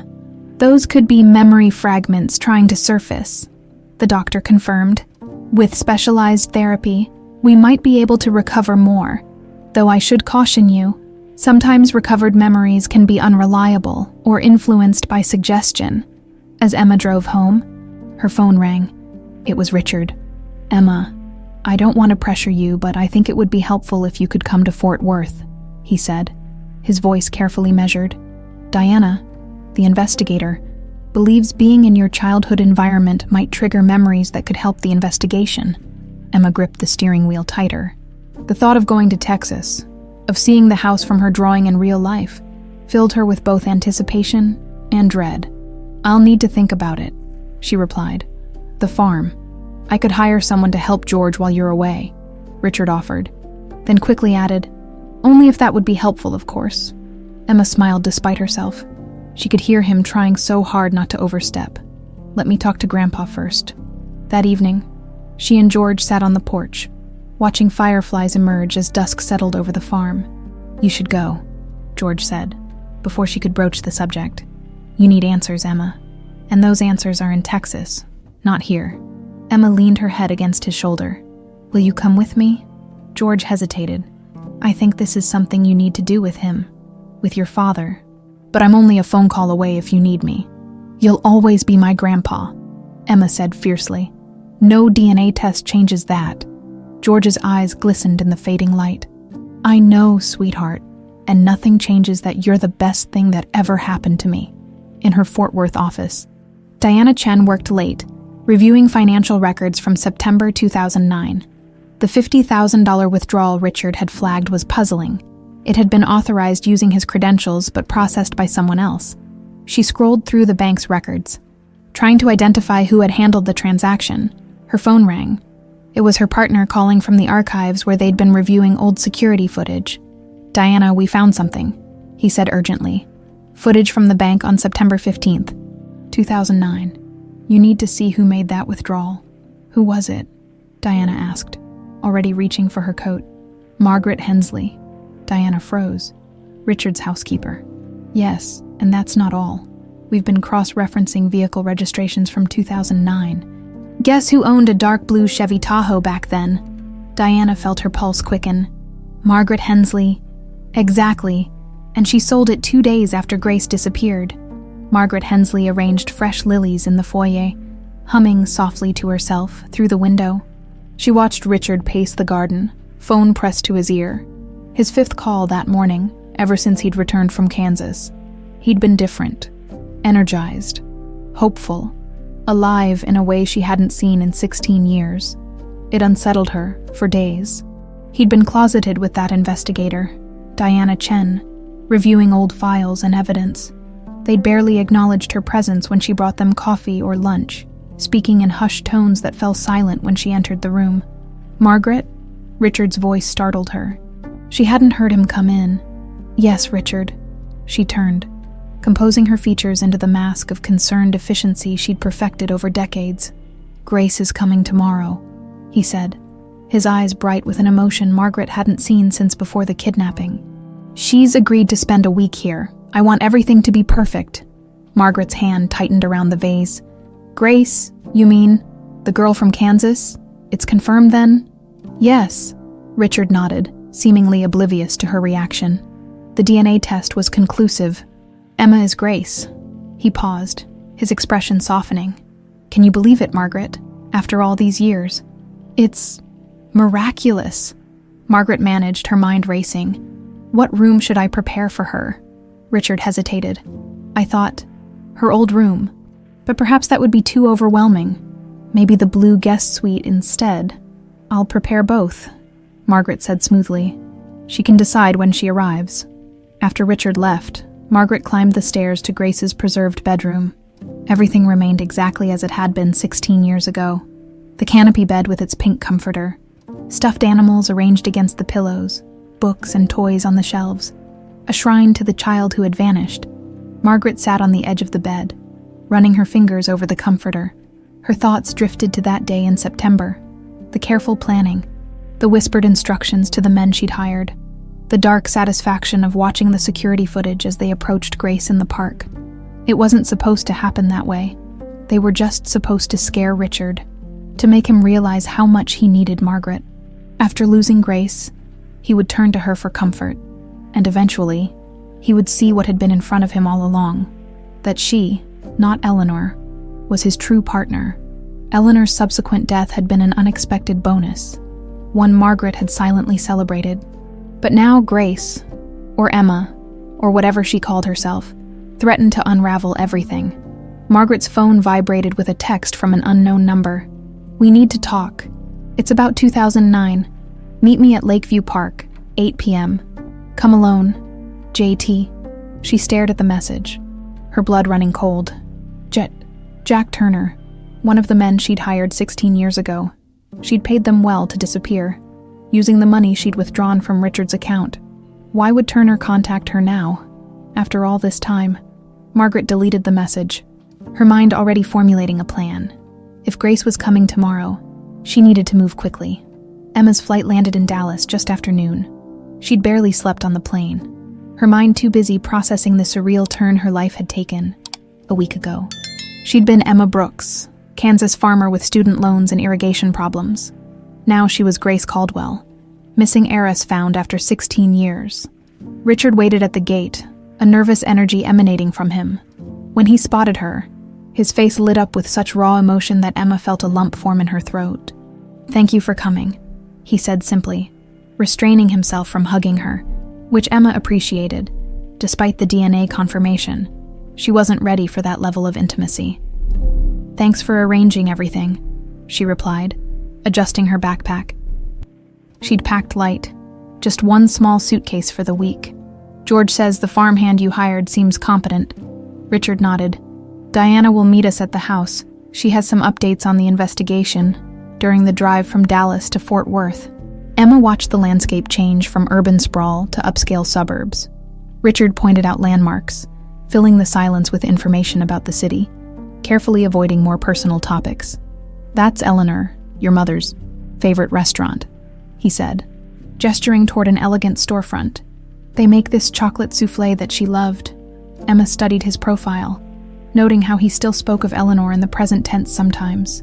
Speaker 1: Those could be memory fragments trying to surface," the doctor confirmed. "With specialized therapy, we might be able to recover more. Though I should caution you, sometimes recovered memories can be unreliable or influenced by suggestion." As Emma drove home, her phone rang. It was Richard. "Emma, I don't want to pressure you, but I think it would be helpful if you could come to Fort Worth," he said, his voice carefully measured. "Diana, the investigator, believes being in your childhood environment might trigger memories that could help the investigation." Emma gripped the steering wheel tighter. The thought of going to Texas, of seeing the house from her drawing in real life, filled her with both anticipation and dread. "I'll need to think about it," she replied. "The farm. I could hire someone to help George while you're away," Richard offered, then quickly added, "Only if that would be helpful, of course." Emma smiled despite herself. She could hear him trying so hard not to overstep. "Let me talk to Grandpa first." That evening, she and George sat on the porch, watching fireflies emerge as dusk settled over the farm. "You should go," George said, before she could broach the subject. "You need answers, Emma. And those answers are in Texas, not here." Emma leaned her head against his shoulder. "Will you come with me?" George hesitated. "I think this is something you need to do with him, with your father. But I'm only a phone call away if you need me." "You'll always be my grandpa," Emma said fiercely. "No DNA test changes that." George's eyes glistened in the fading light. "I know, sweetheart, and nothing changes that you're the best thing that ever happened to me." In her Fort Worth office, Diana Chen worked late, reviewing financial records from September 2009. The $50,000 withdrawal Richard had flagged was puzzling. It had been authorized using his credentials but processed by someone else. She scrolled through the bank's records, trying to identify who had handled the transaction. Her phone rang. It was her partner calling from the archives where they'd been reviewing old security footage. "Diana, we found something," he said urgently. "Footage from the bank on September 15th, 2009. You need to see who made that withdrawal." "Who was it?" Diana asked, already reaching for her coat. "Margaret Hensley." Diana froze. "Richard's housekeeper." "Yes, and that's not all. We've been cross-referencing vehicle registrations from 2009. Guess who owned a dark blue Chevy Tahoe back then?" Diana felt her pulse quicken. "Margaret Hensley." "Exactly. And she sold it 2 days after Grace disappeared." Margaret Hensley arranged fresh lilies in the foyer, humming softly to herself through the window. She watched Richard pace the garden, phone pressed to his ear. His 5th call that morning, ever since he'd returned from Kansas. He'd been different, energized, hopeful, alive in a way she hadn't seen in 16 years. It unsettled her for days. He'd been closeted with that investigator, Diana Chen, reviewing old files and evidence. They'd barely acknowledged her presence when she brought them coffee or lunch, speaking in hushed tones that fell silent when she entered the room. "Margaret?" Richard's voice startled her. She hadn't heard him come in. "Yes, Richard." She turned, composing her features into the mask of concerned efficiency she'd perfected over decades. "Grace is coming tomorrow," he said, his eyes bright with an emotion Margaret hadn't seen since before the kidnapping. "She's agreed to spend a week here. I want everything to be perfect." Margaret's hand tightened around the vase. "Grace, you mean the girl from Kansas? It's confirmed then?" "Yes," Richard nodded, seemingly oblivious to her reaction. "The DNA test was conclusive. Emma is Grace." He paused, his expression softening. "Can you believe it, Margaret, after all these years?" "It's miraculous." Margaret managed, her mind racing. "What room should I prepare for her?" Richard hesitated. "I thought, her old room. But perhaps that would be too overwhelming. Maybe the blue guest suite instead." "I'll prepare both," Margaret said smoothly. "She can decide when she arrives." After Richard left, Margaret climbed the stairs to Grace's preserved bedroom. Everything remained exactly as it had been 16 years ago. The canopy bed with its pink comforter, stuffed animals arranged against the pillows, books and toys on the shelves, a shrine to the child who had vanished. Margaret sat on the edge of the bed, running her fingers over the comforter. Her thoughts drifted to that day in September, the careful planning, the whispered instructions to the men she'd hired, the dark satisfaction of watching the security footage as they approached Grace in the park. It wasn't supposed to happen that way. They were just supposed to scare Richard, to make him realize how much he needed Margaret. After losing Grace, he would turn to her for comfort, and eventually, he would see what had been in front of him all along, that she, not Eleanor, was his true partner. Eleanor's subsequent death had been an unexpected bonus, one Margaret had silently celebrated. But now Grace, or Emma, or whatever she called herself, threatened to unravel everything. Margaret's phone vibrated with a text from an unknown number. "We need to talk. It's about 2009. Meet me at Lakeview Park, 8 p.m. Come alone. JT." She stared at the message, her blood running cold. Jack Turner, one of the men she'd hired 16 years ago. She'd paid them well to disappear, using the money she'd withdrawn from Richard's account. Why would Turner contact her now, after all this time? Margaret deleted the message, her mind already formulating a plan. If Grace was coming tomorrow, she needed to move quickly. Emma's flight landed in Dallas just after noon. She'd barely slept on the plane, her mind too busy processing the surreal turn her life had taken a week ago. She'd been Emma Brooks, Kansas farmer with student loans and irrigation problems. Now she was Grace Caldwell, missing heiress found after 16 years. Richard waited at the gate, a nervous energy emanating from him. When he spotted her, his face lit up with such raw emotion that Emma felt a lump form in her throat. "Thank you for coming," he said simply, restraining himself from hugging her, which Emma appreciated, despite the DNA confirmation. She wasn't ready for that level of intimacy. "Thanks for arranging everything," she replied, adjusting her backpack. She'd packed light, just one small suitcase for the week. "George says the farmhand you hired seems competent." Richard nodded. "Diana will meet us at the house. She has some updates on the investigation during the drive from Dallas to Fort Worth." Emma watched the landscape change from urban sprawl to upscale suburbs. Richard pointed out landmarks, filling the silence with information about the city, carefully avoiding more personal topics. "That's Eleanor, your mother's favorite restaurant," he said, gesturing toward an elegant storefront. "They make this chocolate soufflé that she loved." Emma studied his profile, noting how he still spoke of Eleanor in the present tense sometimes.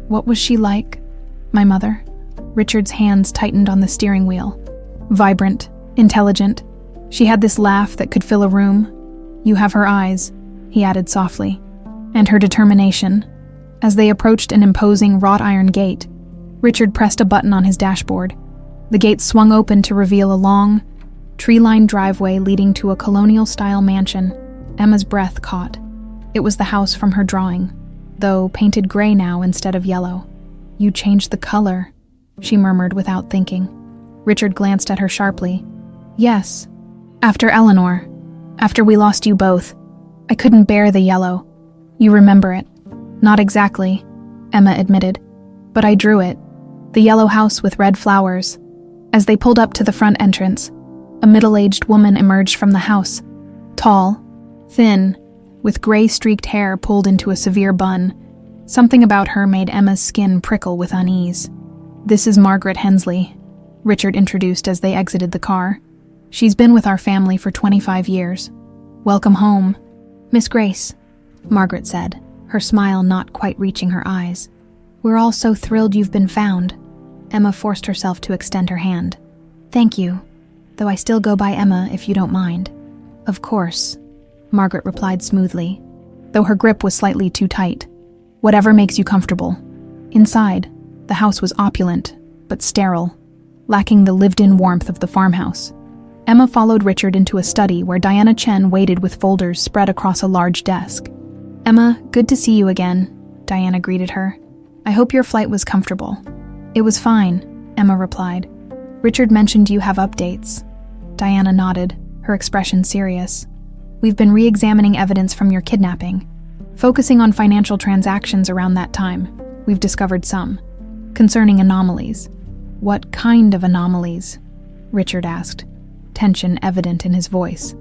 Speaker 1: "What was she like?" "My mother?" Richard's hands tightened on the steering wheel. "Vibrant, intelligent. She had this laugh that could fill a room. You have her eyes," he added softly, "and her determination." As they approached an imposing wrought-iron gate, Richard pressed a button on his dashboard. The gate swung open to reveal a long, tree-lined driveway leading to a colonial-style mansion. Emma's breath caught. It was the house from her drawing, though painted gray now instead of yellow. "You changed the color," she murmured without thinking. Richard glanced at her sharply. "Yes. After Eleanor. After we lost you both. I couldn't bear the yellow. You remember it." "Not exactly," Emma admitted. "But I drew it. The yellow house with red flowers." As they pulled up to the front entrance, a middle-aged woman emerged from the house. Tall, thin, with gray-streaked hair pulled into a severe bun. Something about her made Emma's skin prickle with unease. "This is Margaret Hensley," Richard introduced as they exited the car. "She's been with our family for 25 years. Welcome home." "Miss Grace," Margaret said, her smile not quite reaching her eyes. "We're all so thrilled you've been found." Emma forced herself to extend her hand. "Thank you, though I still go by Emma if you don't mind." "Of course," Margaret replied smoothly, though her grip was slightly too tight. "Whatever makes you comfortable." Inside, the house was opulent, but sterile, lacking the lived-in warmth of the farmhouse. Emma followed Richard into a study where Diana Chen waited with folders spread across a large desk. "Emma, good to see you again," Diana greeted her. "I hope your flight was comfortable." "It was fine," Emma replied. "Richard mentioned you have updates." Diana nodded, her expression serious. "We've been re-examining evidence from your kidnapping. Focusing on financial transactions around that time, we've discovered some concerning anomalies." "What kind of anomalies?" Richard asked, tension evident in his voice.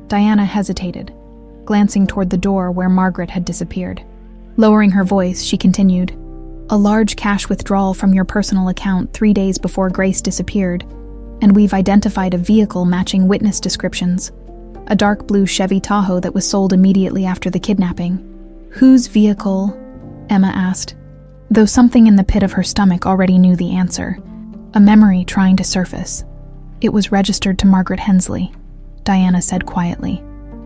Speaker 1: Diana hesitated, glancing toward the door where Margaret had disappeared. Lowering her voice, she continued, "A large cash withdrawal from your personal account 3 days before Grace disappeared, and we've identified a vehicle matching witness descriptions. A dark blue Chevy Tahoe that was sold immediately after the kidnapping." "Whose vehicle?" Emma asked, though something in the pit of her stomach already knew the answer, a memory trying to surface. "It was registered to Margaret Hensley," Diana said quietly.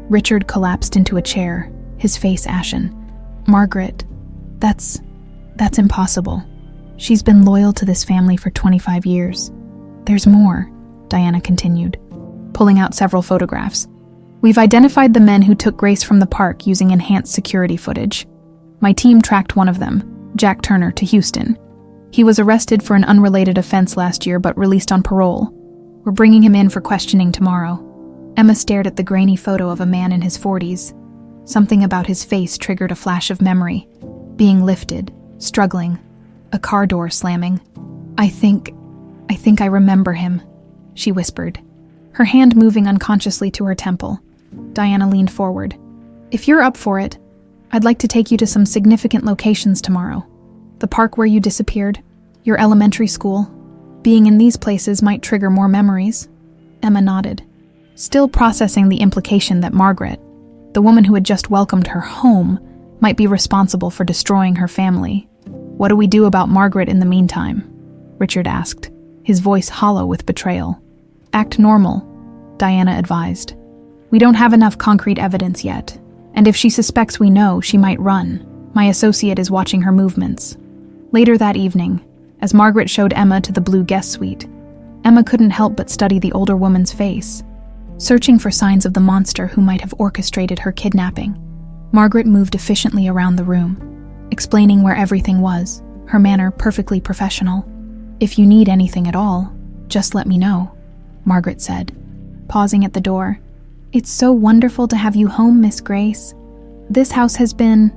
Speaker 1: Richard collapsed into a chair, his face ashen. "Margaret, that's impossible. She's been loyal to this family for 25 years. There's more," Diana continued, pulling out several photographs. "We've identified the men who took Grace from the park using enhanced security footage. My team tracked one of them, Jack Turner, to Houston. He was arrested for an unrelated offense last year but released on parole. We're bringing him in for questioning tomorrow." Emma stared at the grainy photo of a man in his 40s. Something about his face triggered a flash of memory. Being lifted, struggling, a car door slamming. I think I remember him," she whispered, her hand moving unconsciously to her temple. Diana leaned forward. "If you're up for it, I'd like to take you to some significant locations tomorrow. The park where you disappeared, your elementary school. Being in these places might trigger more memories." Emma nodded, still processing the implication that Margaret, the woman who had just welcomed her home, might be responsible for destroying her family. "What do we do about Margaret in the meantime?" Richard asked, his voice hollow with betrayal. "Act normal," Diana advised. "We don't have enough concrete evidence yet, and if she suspects we know, she might run. My associate is watching her movements." Later that evening, as Margaret showed Emma to the blue guest suite, Emma couldn't help but study the older woman's face, searching for signs of the monster who might have orchestrated her kidnapping. Margaret moved efficiently around the room, explaining where everything was, her manner perfectly professional. "If you need anything at all, just let me know," Margaret said, pausing at the door. "It's so wonderful to have you home, Miss Grace. This house has been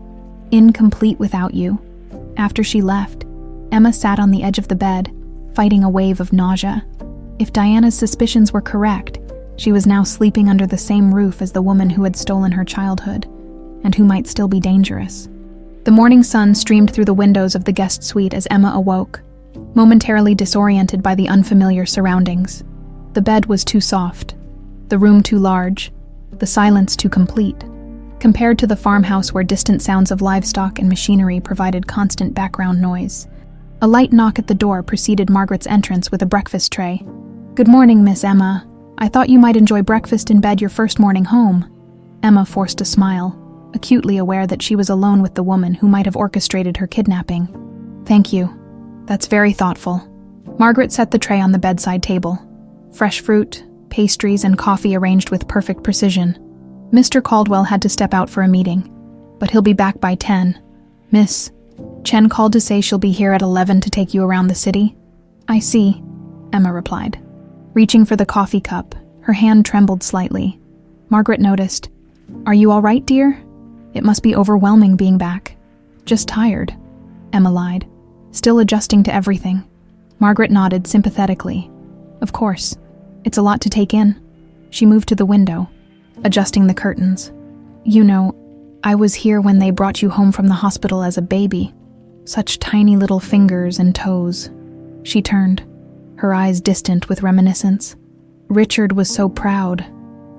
Speaker 1: incomplete without you." After she left, Emma sat on the edge of the bed, fighting a wave of nausea. If Diana's suspicions were correct, she was now sleeping under the same roof as the woman who had stolen her childhood, and who might still be dangerous. The morning sun streamed through the windows of the guest suite as Emma awoke, momentarily disoriented by the unfamiliar surroundings. The bed was too soft, the room too large, the silence too complete, compared to the farmhouse where distant sounds of livestock and machinery provided constant background noise. A light knock at the door preceded Margaret's entrance with a breakfast tray. "Good morning, Miss Emma. I thought you might enjoy breakfast in bed your first morning home." Emma forced a smile, acutely aware that she was alone with the woman who might have orchestrated her kidnapping. "Thank you. That's very thoughtful." Margaret set the tray on the bedside table. Fresh fruit, pastries and coffee arranged with perfect precision. Mr. Caldwell had to step out for a meeting, but he'll be back by 10. Miss Chen called to say she'll be here at 11 to take you around the city. I see, Emma replied. Reaching for the coffee cup, her hand trembled slightly. Margaret noticed. Are you all right, dear? It must be overwhelming being back. Just tired, Emma lied, still adjusting to everything. Margaret nodded sympathetically. Of course, it's a lot to take in. She moved to the window, adjusting the curtains. You know, I was here when they brought you home from the hospital as a baby. Such tiny little fingers and toes. She turned, her eyes distant with reminiscence. Richard was so proud.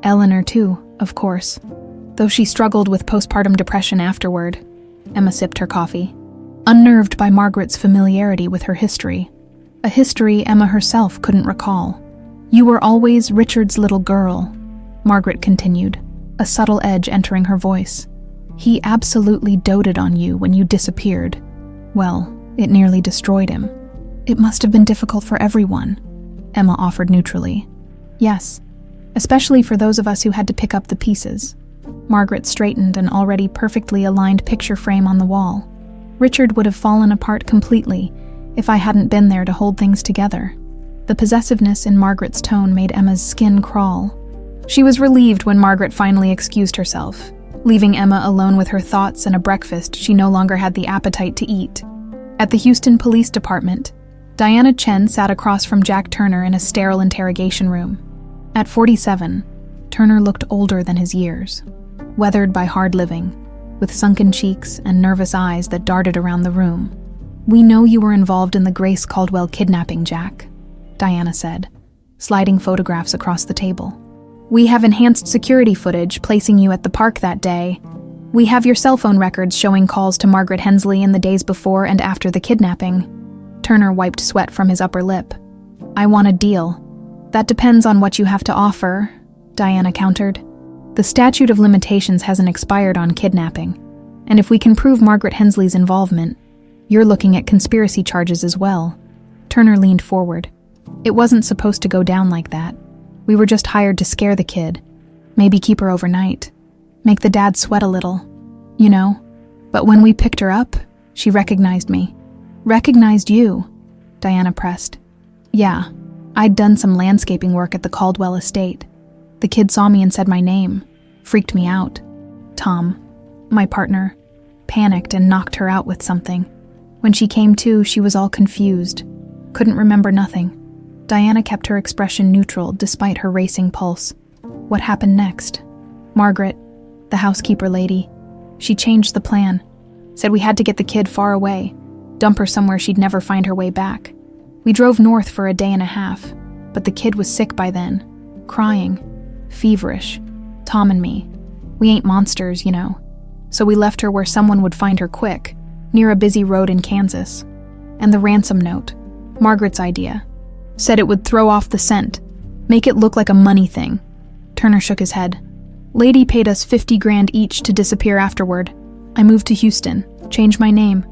Speaker 1: Eleanor too, of course. Though she struggled with postpartum depression afterward. Emma sipped her coffee, unnerved by Margaret's familiarity with her history. A history Emma herself couldn't recall. You were always Richard's little girl, Margaret continued, a subtle edge entering her voice. He absolutely doted on you when you disappeared. Well, it nearly destroyed him. It must have been difficult for everyone, Emma offered neutrally. Yes, especially for those of us who had to pick up the pieces. Margaret straightened an already perfectly aligned picture frame on the wall. Richard would have fallen apart completely if I hadn't been there to hold things together. The possessiveness in Margaret's tone made Emma's skin crawl. She was relieved when Margaret finally excused herself, leaving Emma alone with her thoughts and a breakfast she no longer had the appetite to eat. At the Houston Police Department, Diana Chen sat across from Jack Turner in a sterile interrogation room. At 47, Turner looked older than his years, weathered by hard living, with sunken cheeks and nervous eyes that darted around the room. We know you were involved in the Grace Caldwell kidnapping, Jack, Diana said, sliding photographs across the table. We have enhanced security footage placing you at the park that day. We have your cell phone records showing calls to Margaret Hensley in the days before and after the kidnapping. Turner wiped sweat from his upper lip. I want a deal. That depends on what you have to offer, Diana countered. The statute of limitations hasn't expired on kidnapping, and if we can prove Margaret Hensley's involvement, you're looking at conspiracy charges as well. Turner leaned forward. It wasn't supposed to go down like that. We were just hired to scare the kid, maybe keep her overnight, make the dad sweat a little, you know. But when we picked her up, she recognized me. Recognized you, Diana pressed. Yeah, I'd done some landscaping work at the Caldwell estate. The kid saw me and said my name, freaked me out. Tom, my partner, panicked and knocked her out with something. When she came to, she was all confused, couldn't remember nothing. Diana kept her expression neutral despite her racing pulse. What happened next? Margaret, the housekeeper lady, she changed the plan. Said we had to get the kid far away, dump her somewhere she'd never find her way back. We drove north for a day and a half, but the kid was sick by then, crying, feverish. Tom and me, we ain't monsters, you know. So we left her where someone would find her quick, near a busy road in Kansas. And the ransom note, Margaret's idea. Said it would throw off the scent, make it look like a money thing. Turner shook his head. Lady paid us $50,000 each to disappear afterward. I moved to Houston, changed my name.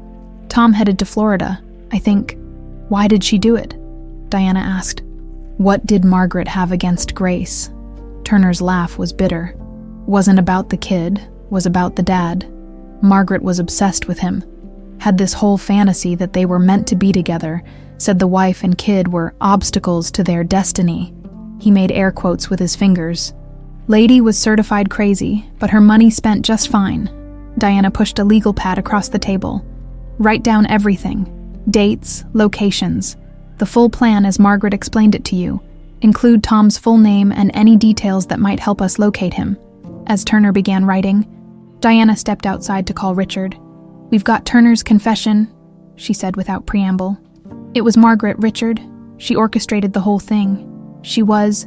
Speaker 1: Tom headed to Florida, I think. Why did she do it? Diana asked. What did Margaret have against Grace? Turner's laugh was bitter. Wasn't about the kid, was about the dad. Margaret was obsessed with him. Had this whole fantasy that they were meant to be together, said the wife and kid were obstacles to their destiny. He made air quotes with his fingers. Lady was certified crazy, but her money spent just fine. Diana pushed a legal pad across the table. Write down everything. Dates, locations. The full plan as Margaret explained it to you. Include Tom's full name and any details that might help us locate him. As Turner began writing, Diana stepped outside to call Richard. We've got Turner's confession, she said without preamble. It was Margaret, Richard. She orchestrated the whole thing. She was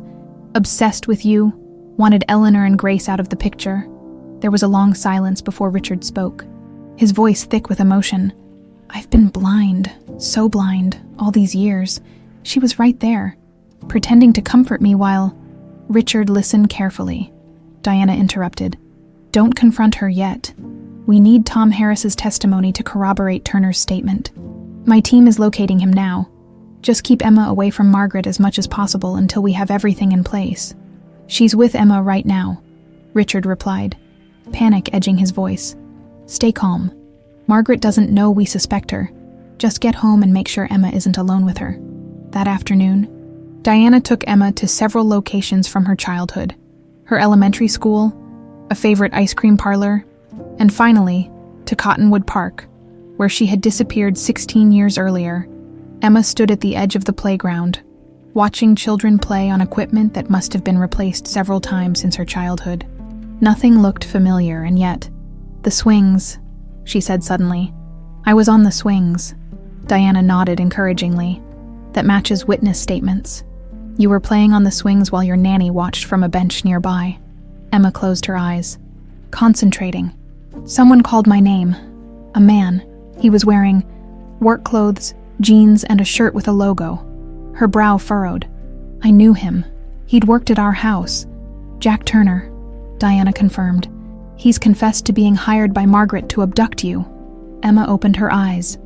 Speaker 1: obsessed with you, wanted Eleanor and Grace out of the picture. There was a long silence before Richard spoke, his voice thick with emotion. I've been blind, so blind, all these years. She was right there, pretending to comfort me while... Richard listened carefully. Diana interrupted. Don't confront her yet. We need Tom Harris's testimony to corroborate Turner's statement. My team is locating him now. Just keep Emma away from Margaret as much as possible until we have everything in place. She's with Emma right now, Richard replied, panic edging his voice. Stay calm. Margaret doesn't know we suspect her. Just get home and make sure Emma isn't alone with her. That afternoon, Diana took Emma to several locations from her childhood. Her elementary school, a favorite ice cream parlor, and finally, to Cottonwood Park, where she had disappeared 16 years earlier. Emma stood at the edge of the playground, watching children play on equipment that must have been replaced several times since her childhood. Nothing looked familiar, and yet, the swings, she said suddenly. I was on the swings. Diana nodded encouragingly. That matches witness statements. You were playing on the swings while your nanny watched from a bench nearby. Emma closed her eyes, concentrating. Someone called my name. A man. He was wearing work clothes, jeans, and a shirt with a logo. Her brow furrowed. I knew him. He'd worked at our house. Jack Turner, Diana confirmed. He's confessed to being hired by Margaret to abduct you. Emma opened her eyes,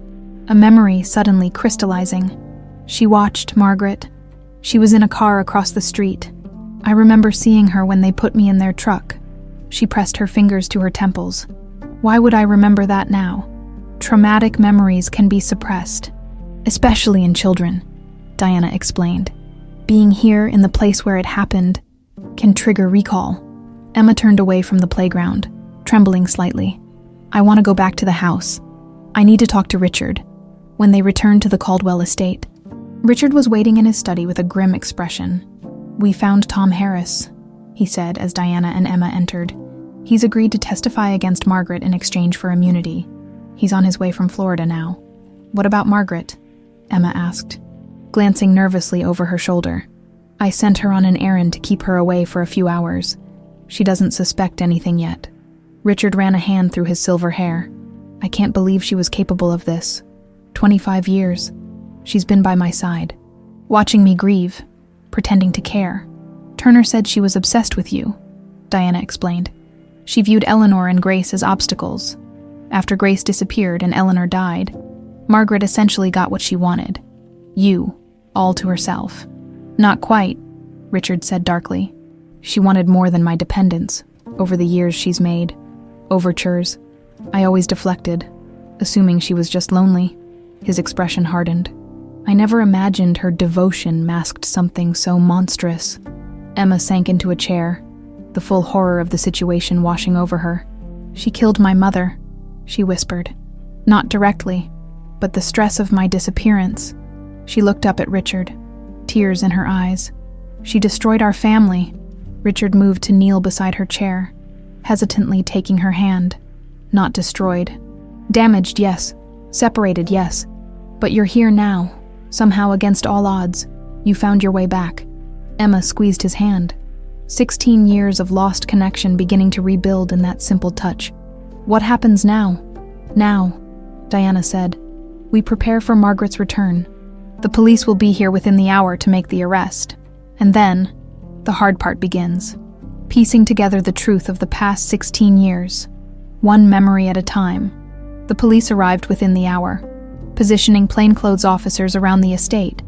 Speaker 1: a memory suddenly crystallizing. She watched Margaret. She was in a car across the street. I remember seeing her when they put me in their truck. She pressed her fingers to her temples. Why would I remember that now? Traumatic memories can be suppressed, especially in children, Diana explained. Being here in the place where it happened can trigger recall. Emma turned away from the playground, trembling slightly. I want to go back to the house. I need to talk to Richard. When they returned to the Caldwell estate, Richard was waiting in his study with a grim expression. We found Tom Harris, he said as Diana and Emma entered. He's agreed to testify against Margaret in exchange for immunity. He's on his way from Florida now. What about Margaret? Emma asked, glancing nervously over her shoulder. I sent her on an errand to keep her away for a few hours. She doesn't suspect anything yet. Richard ran a hand through his silver hair. I can't believe she was capable of this. 25 years. She's been by my side, watching me grieve, pretending to care. Turner said she was obsessed with you, Diana explained. She viewed Eleanor and Grace as obstacles. After Grace disappeared and Eleanor died, Margaret essentially got what she wanted. You, all to herself. Not quite, Richard said darkly. She wanted more than my dependence. Over the years she's made overtures. I always deflected, assuming she was just lonely. His expression hardened. I never imagined her devotion masked something so monstrous. Emma sank into a chair, the full horror of the situation washing over her. She killed my mother, she whispered. Not directly, but the stress of my disappearance. She looked up at Richard, tears in her eyes. She destroyed our family. Richard moved to kneel beside her chair, hesitantly taking her hand. Not destroyed. Damaged, yes. Separated, yes. But you're here now. Somehow, against all odds, you found your way back. Emma squeezed his hand. 16 years of lost connection beginning to rebuild in that simple touch. What happens now? Now, Diana said. We prepare for Margaret's return. The police will be here within the hour to make the arrest. And then, the hard part begins. Piecing together the truth of the past 16 years. One memory at a time. The police arrived within the hour, positioning plainclothes officers around the estate,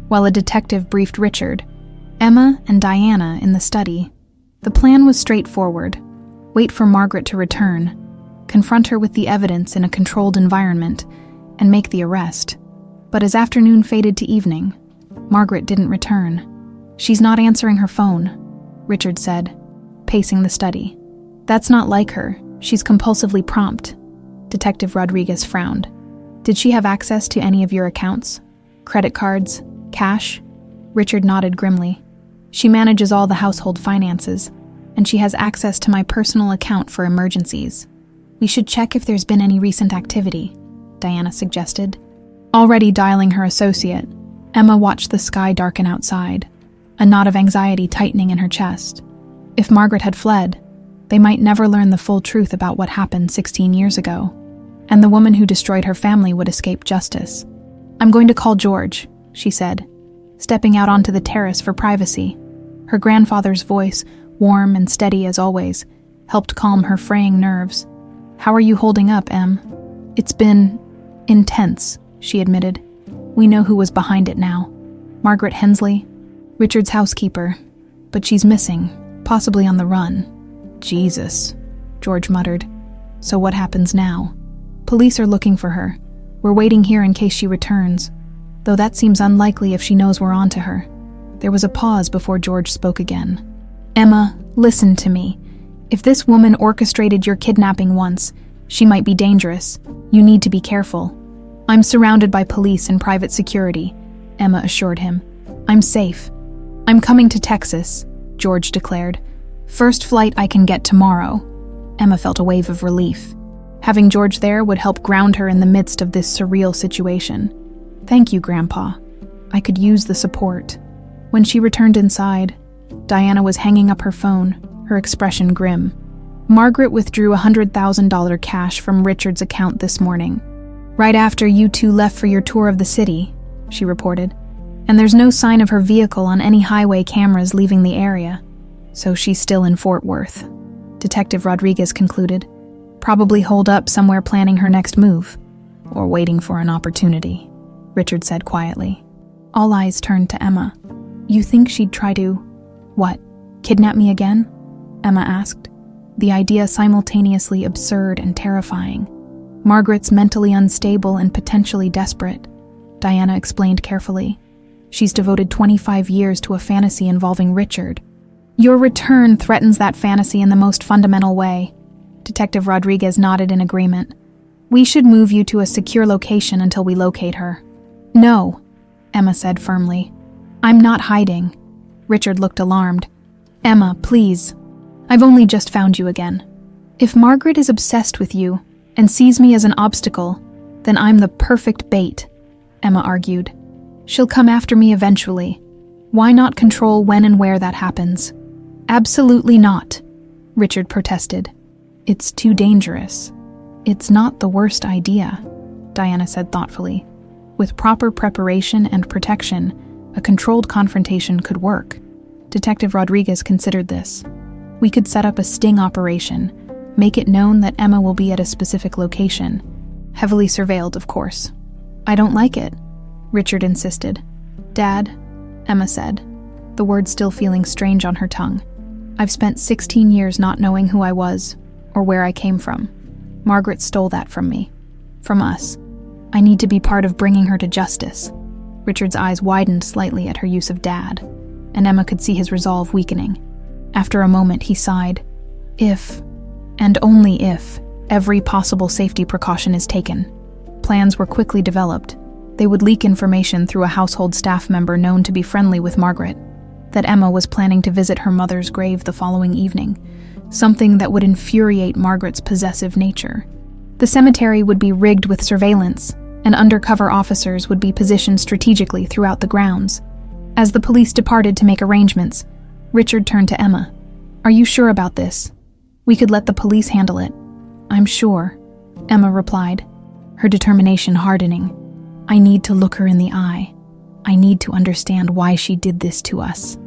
Speaker 1: while a detective briefed Richard, Emma, and Diana in the study. The plan was straightforward. Wait for Margaret to return, confront her with the evidence in a controlled environment, and make the arrest. But as afternoon faded to evening, Margaret didn't return. She's not answering her phone, Richard said, pacing the study. That's not like her. She's compulsively prompt. Detective Rodriguez frowned. Did she have access to any of your accounts? Credit cards? Cash? Richard nodded grimly. She manages all the household finances, and she has access to my personal account for emergencies. We should check if there's been any recent activity, Diana suggested. Already dialing her associate, Emma watched the sky darken outside, a knot of anxiety tightening in her chest. If Margaret had fled, they might never learn the full truth about what happened 16 years ago, and the woman who destroyed her family would escape justice. I'm going to call George, she said, stepping out onto the terrace for privacy. Her grandfather's voice, warm and steady as always, helped calm her fraying nerves. How are you holding up, Em? It's been intense, she admitted. We know who was behind it now. Margaret Hensley, Richard's housekeeper. But she's missing, possibly on the run. Jesus, George muttered. So what happens now? Police are looking for her. We're waiting here in case she returns, though that seems unlikely if she knows we're onto her. There was a pause before George spoke again. Emma, listen to me. If this woman orchestrated your kidnapping once, she might be dangerous. You need to be careful. I'm surrounded by police and private security, Emma assured him. I'm safe. I'm coming to Texas, George declared. First flight I can get tomorrow. Emma felt a wave of relief. Having George there would help ground her in the midst of this surreal situation. Thank you, Grandpa. I could use the support. When she returned inside, Diana was hanging up her phone, her expression grim. Margaret withdrew $100,000 cash from Richard's account this morning. Right after you two left for your tour of the city, she reported. And there's no sign of her vehicle on any highway cameras leaving the area. So she's still in Fort Worth, Detective Rodriguez concluded. Probably holed up somewhere planning her next move. Or waiting for an opportunity, Richard said quietly. All eyes turned to Emma. You think she'd try to, what, kidnap me again? Emma asked, the idea simultaneously absurd and terrifying. Margaret's mentally unstable and potentially desperate, Diana explained carefully. She's devoted 25 years to a fantasy involving Richard. Your return threatens that fantasy in the most fundamental way. Detective Rodriguez nodded in agreement. We should move you to a secure location until we locate her. No, Emma said firmly. I'm not hiding. Richard looked alarmed. Emma, please. I've only just found you again. If Margaret is obsessed with you and sees me as an obstacle, then I'm the perfect bait, Emma argued. She'll come after me eventually. Why not control when and where that happens? Absolutely not, Richard protested. It's too dangerous. It's not the worst idea, Diana said thoughtfully. With proper preparation and protection, a controlled confrontation could work. Detective Rodriguez considered this. We could set up a sting operation, make it known that Emma will be at a specific location. Heavily surveilled, of course. I don't like it, Richard insisted. Dad, Emma said, the word still feeling strange on her tongue. I've spent 16 years not knowing who I was, or where I came from. Margaret stole that from me. From us. I need to be part of bringing her to justice. Richard's eyes widened slightly at her use of Dad, and Emma could see his resolve weakening. After a moment, he sighed. If, and only if, every possible safety precaution is taken. Plans were quickly developed. They would leak information through a household staff member known to be friendly with Margaret, that Emma was planning to visit her mother's grave the following evening, something that would infuriate Margaret's possessive nature. The cemetery would be rigged with surveillance, and undercover officers would be positioned strategically throughout the grounds. As the police departed to make arrangements, Richard turned to Emma. Are you sure about this? We could let the police handle it. I'm sure, Emma replied, her determination hardening. I need to look her in the eye. I need to understand why she did this to us.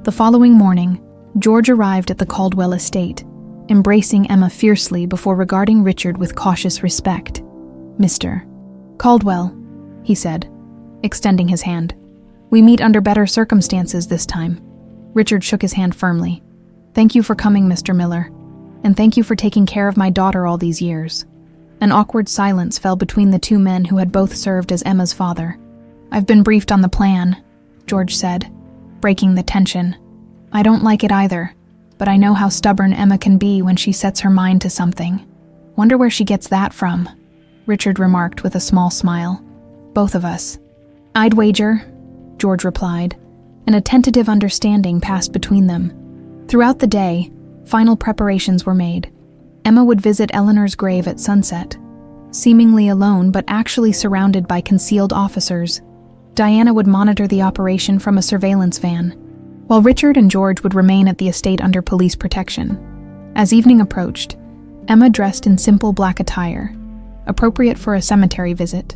Speaker 1: The following morning, George arrived at the Caldwell estate, embracing Emma fiercely before regarding Richard with cautious respect. Mr. Caldwell, he said, extending his hand. We meet under better circumstances this time. Richard shook his hand firmly. Thank you for coming, Mr. Miller, and thank you for taking care of my daughter all these years. An awkward silence fell between the two men who had both served as Emma's father. I've been briefed on the plan, George said, breaking the tension. I don't like it either, but I know how stubborn Emma can be when she sets her mind to something. Wonder where she gets that from, Richard remarked with a small smile. Both of us. I'd wager, George replied, and a tentative understanding passed between them. Throughout the day, final preparations were made. Emma would visit Eleanor's grave at sunset, seemingly alone but actually surrounded by concealed officers. Diana would monitor the operation from a surveillance van, while Richard and George would remain at the estate under police protection. As evening approached, Emma dressed in simple black attire, appropriate for a cemetery visit.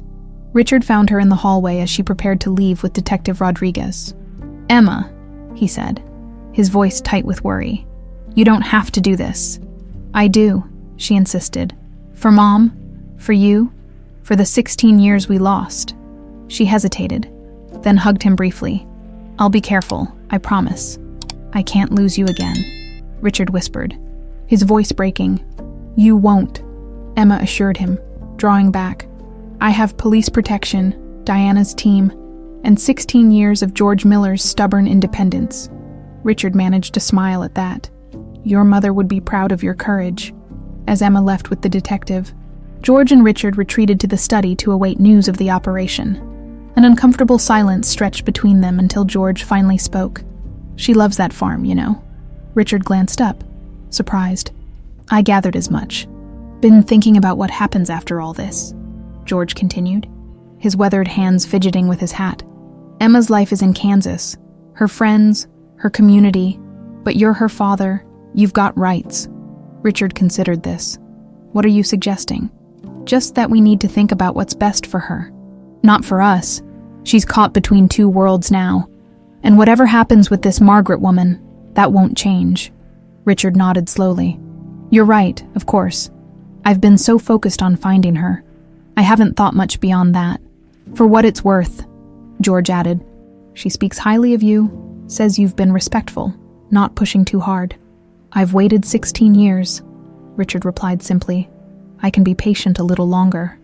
Speaker 1: Richard found her in the hallway as she prepared to leave with Detective Rodriguez. Emma, he said, his voice tight with worry. You don't have to do this. I do, she insisted. For Mom, for you, for the 16 years we lost. She hesitated, then hugged him briefly. "I'll be careful, I promise. I can't lose you again," Richard whispered, his voice breaking. "You won't," Emma assured him, drawing back. "I have police protection, Diana's team, and 16 years of George Miller's stubborn independence." Richard managed to smile at that. "Your mother would be proud of your courage." As Emma left with the detective, George and Richard retreated to the study to await news of the operation. An uncomfortable silence stretched between them until George finally spoke. "She loves that farm, you know." Richard glanced up, surprised. "I gathered as much. Been thinking about what happens after all this," George continued, his weathered hands fidgeting with his hat. "Emma's life is in Kansas, her friends, her community, but you're her father, you've got rights." Richard considered this. "What are you suggesting?" "Just that we need to think about what's best for her. Not for us. She's caught between two worlds now. And whatever happens with this Margaret woman, that won't change." Richard nodded slowly. "You're right, of course. I've been so focused on finding her. I haven't thought much beyond that. For what it's worth," George added, "she speaks highly of you, says you've been respectful, not pushing too hard." "I've waited 16 years, Richard replied simply. "I can be patient a little longer."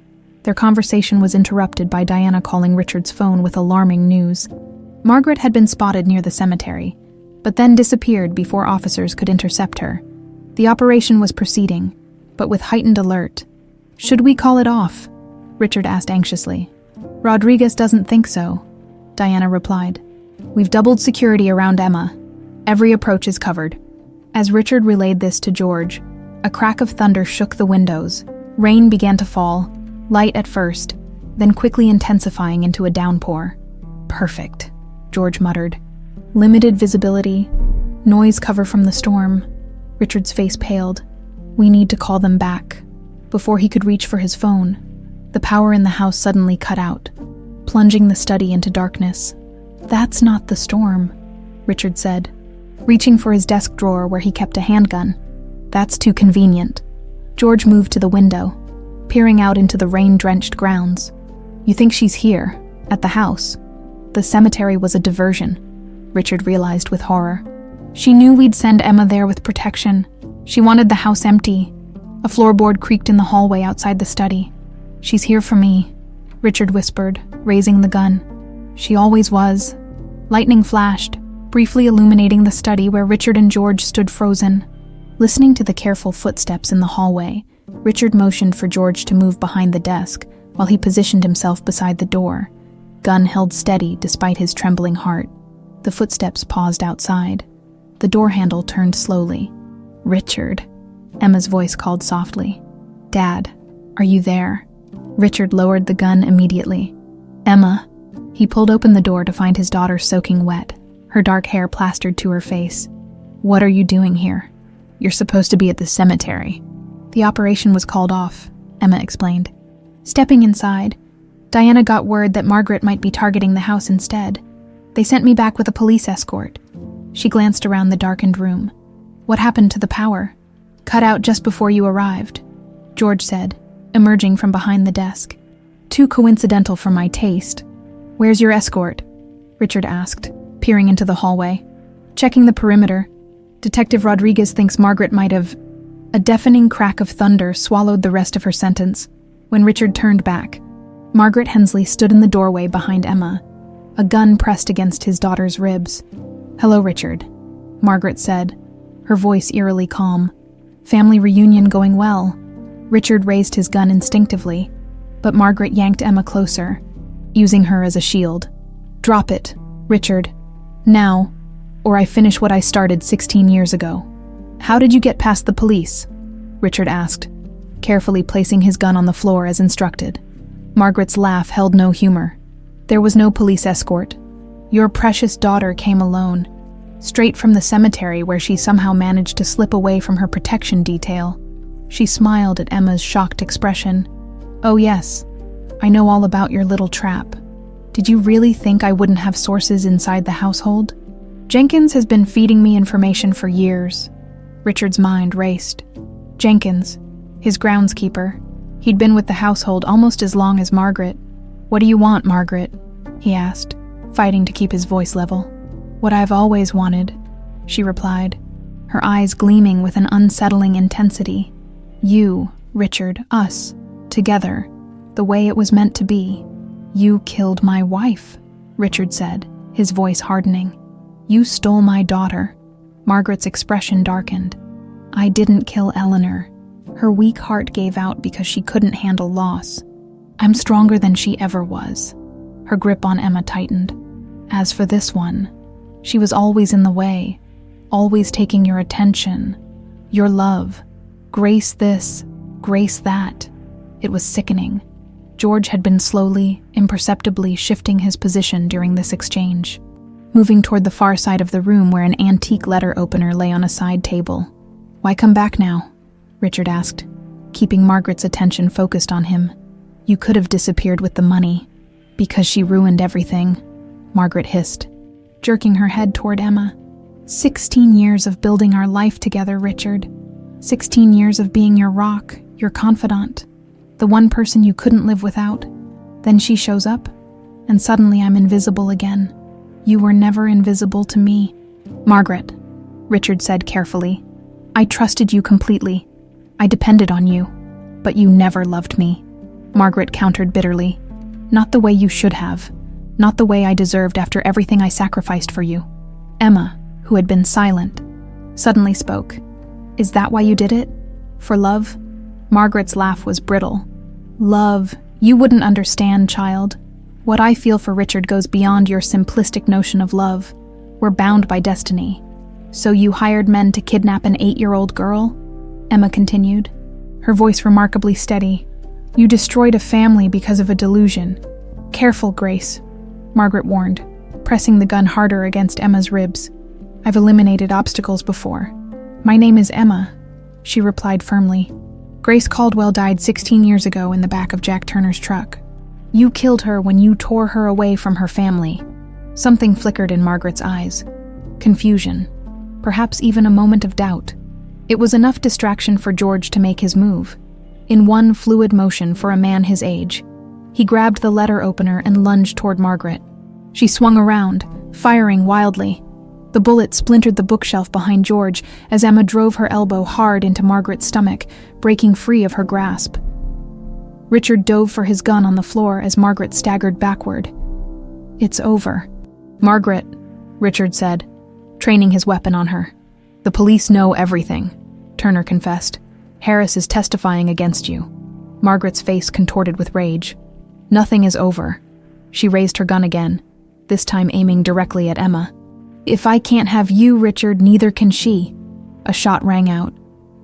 Speaker 1: Their conversation was interrupted by Diana calling Richard's phone with alarming news. Margaret had been spotted near the cemetery, but then disappeared before officers could intercept her. The operation was proceeding, but with heightened alert. "Should we call it off?" Richard asked anxiously. "Rodriguez doesn't think so," Diana replied. "We've doubled security around Emma. Every approach is covered." As Richard relayed this to George, a crack of thunder shook the windows. Rain began to fall, light at first, then quickly intensifying into a downpour. "Perfect," George muttered. "Limited visibility, noise cover from the storm." Richard's face paled. "We need to call them back." Before he could reach for his phone, the power in the house suddenly cut out, plunging the study into darkness. "That's not the storm," Richard said, reaching for his desk drawer where he kept a handgun. "That's too convenient." George moved to the window, peering out into the rain-drenched grounds. "You think she's here, at the house?" The cemetery was a diversion, Richard realized with horror. "She knew we'd send Emma there with protection. She wanted the house empty." A floorboard creaked in the hallway outside the study. "She's here for me," Richard whispered, raising the gun. "She always was." Lightning flashed, briefly illuminating the study where Richard and George stood frozen. Listening to the careful footsteps in the hallway, Richard motioned for George to move behind the desk while he positioned himself beside the door, gun held steady despite his trembling heart. The footsteps paused outside. The door handle turned slowly. "Richard," Emma's voice called softly. "Dad, are you there?" Richard lowered the gun immediately. "Emma." He pulled open the door to find his daughter soaking wet, her dark hair plastered to her face. "What are you doing here?" "You're supposed to be at the cemetery." "The operation was called off," Emma explained. Stepping inside, Diana got word that Margaret might be targeting the house instead. "They sent me back with a police escort." She glanced around the darkened room. "What happened to the power?" "Cut out just before you arrived," George said, emerging from behind the desk. "Too coincidental for my taste." "Where's your escort?" Richard asked, peering into the hallway. "Checking the perimeter. Detective Rodriguez thinks Margaret might have..." A deafening crack of thunder swallowed the rest of her sentence. When Richard turned back, Margaret Hensley stood in the doorway behind Emma, a gun pressed against his daughter's ribs. "Hello, Richard," Margaret said, her voice eerily calm. "Family reunion going well." Richard raised his gun instinctively, but Margaret yanked Emma closer, using her as a shield. "Drop it, Richard. Now, or I finish what I started 16 years ago." "How did you get past the police?" Richard asked, carefully placing his gun on the floor as instructed. Margaret's laugh held no humor. "There was no police escort. Your precious daughter came alone, straight from the cemetery where she somehow managed to slip away from her protection detail." She smiled at Emma's shocked expression. "Oh yes, I know all about your little trap. Did you really think I wouldn't have sources inside the household? Jenkins has been feeding me information for years." Richard's mind raced. Jenkins, his groundskeeper. He'd been with the household almost as long as Margaret. "What do you want, Margaret?" he asked, fighting to keep his voice level. "What I've always wanted," she replied, her eyes gleaming with an unsettling intensity. "You, Richard, us, together, the way it was meant to be." "You killed my wife," Richard said, his voice hardening. "You stole my daughter." Margaret's expression darkened. "I didn't kill Eleanor." Her weak heart gave out because she couldn't handle loss. "I'm stronger than she ever was." Her grip on Emma tightened. "As for this one, she was always in the way, always taking your attention, your love. Grace this, grace that." It was sickening. George had been slowly, imperceptibly shifting his position during this exchange, moving toward the far side of the room where an antique letter opener lay on a side table. "Why come back now?" Richard asked, keeping Margaret's attention focused on him. "You could have disappeared with the money." "Because she ruined everything," Margaret hissed, jerking her head toward Emma. 16 years of building our life together, Richard. 16 years of being your rock, your confidant, the one person you couldn't live without. Then she shows up, and suddenly I'm invisible again. You were never invisible to me." "Margaret," Richard said carefully, "I trusted you completely. I depended on you, but you never loved me." Margaret countered bitterly. "Not the way you should have. Not the way I deserved after everything I sacrificed for you." Emma, who had been silent, suddenly spoke. "Is that why you did it? For love?" Margaret's laugh was brittle. "Love? You wouldn't understand, child. What I feel for Richard goes beyond your simplistic notion of love. We're bound by destiny." "So you hired men to kidnap an 8-year-old girl?" Emma continued, her voice remarkably steady. "You destroyed a family because of a delusion." "Careful, Grace," Margaret warned, pressing the gun harder against Emma's ribs. "I've eliminated obstacles before." "My name is Emma," she replied firmly. "Grace Caldwell died 16 years ago in the back of Jack Turner's truck. You killed her when you tore her away from her family." Something flickered in Margaret's eyes. Confusion. Perhaps even a moment of doubt. It was enough distraction for George to make his move. In one fluid motion for a man his age, he grabbed the letter opener and lunged toward Margaret. She swung around, firing wildly. The bullet splintered the bookshelf behind George as Emma drove her elbow hard into Margaret's stomach, breaking free of her grasp. Richard dove for his gun on the floor as Margaret staggered backward. "It's over." "Margaret," Richard said, training his weapon on her. "The police know everything," Turner confessed. "Harris is testifying against you." Margaret's face contorted with rage. "Nothing is over." She raised her gun again, this time aiming directly at Emma. "If I can't have you, Richard, neither can she." A shot rang out,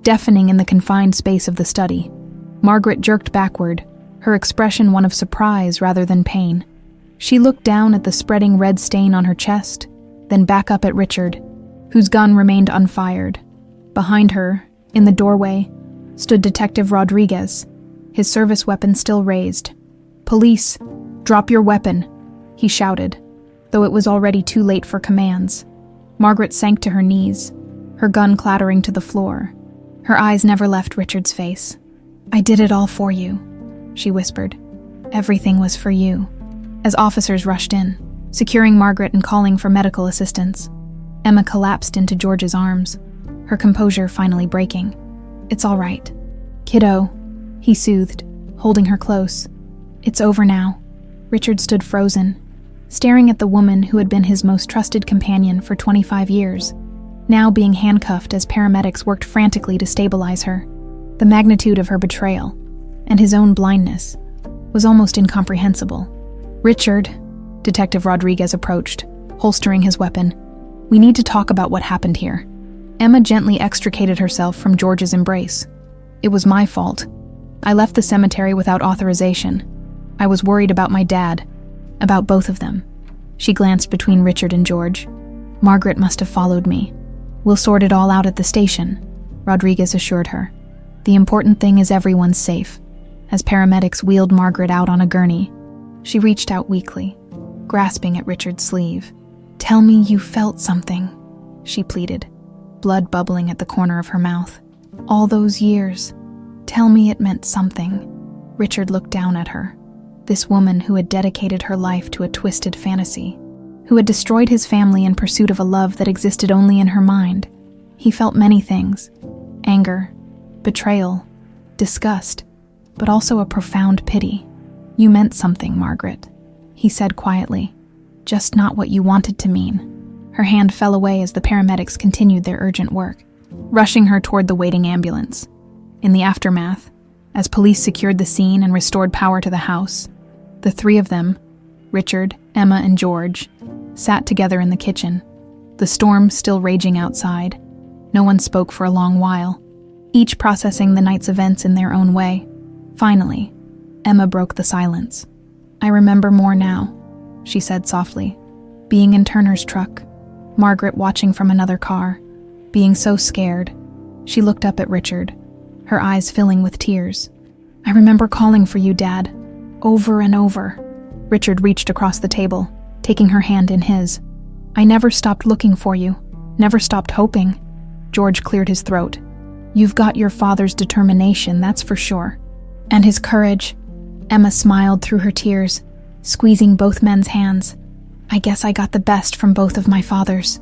Speaker 1: deafening in the confined space of the study. Margaret jerked backward, her expression one of surprise rather than pain. She looked down at the spreading red stain on her chest, then back up at Richard, whose gun remained unfired. Behind her, in the doorway, stood Detective Rodriguez, his service weapon still raised. "Police, drop your weapon," he shouted, though it was already too late for commands. Margaret sank to her knees, her gun clattering to the floor. Her eyes never left Richard's face. "I did it all for you," she whispered. "Everything was for you." As officers rushed in, securing Margaret and calling for medical assistance, Emma collapsed into George's arms, her composure finally breaking. "It's all right, kiddo," he soothed, holding her close. "It's over now." Richard stood frozen, staring at the woman who had been his most trusted companion for 25 years, now being handcuffed as paramedics worked frantically to stabilize her. The magnitude of her betrayal, and his own blindness, was almost incomprehensible. "Richard," Detective Rodriguez approached, holstering his weapon. "We need to talk about what happened here." Emma gently extricated herself from George's embrace. "It was my fault. I left the cemetery without authorization. I was worried about my dad, about both of them." She glanced between Richard and George. "Margaret must have followed me. We'll sort it all out at the station," Rodriguez assured her. "The important thing is everyone's safe." As paramedics wheeled Margaret out on a gurney, she reached out weakly, grasping at Richard's sleeve. "Tell me you felt something," she pleaded, blood bubbling at the corner of her mouth. "All those years. Tell me it meant something." Richard looked down at her, This woman who had dedicated her life to a twisted fantasy, who had destroyed his family in pursuit of a love that existed only in her mind. He felt many things: anger, betrayal, disgust, but also a profound pity. "You meant something, Margaret," he said quietly, "just not what you wanted to mean." Her hand fell away as the paramedics continued their urgent work, rushing her toward the waiting ambulance. In the aftermath, as police secured the scene and restored power to the house, the three of them, Richard, Emma, and George, sat together in the kitchen, the storm still raging outside. No one spoke for a long while, each processing the night's events in their own way. Finally, Emma broke the silence. "I remember more now," she said softly. "Being in Turner's truck, Margaret watching from another car, being so scared." She looked up at Richard, her eyes filling with tears. "I remember calling for you, Dad, over and over." Richard reached across the table, taking her hand in his. "I never stopped looking for you, never stopped hoping." George cleared his throat. "You've got your father's determination, that's for sure. And his courage." Emma smiled through her tears, squeezing both men's hands. "I guess I got the best from both of my fathers."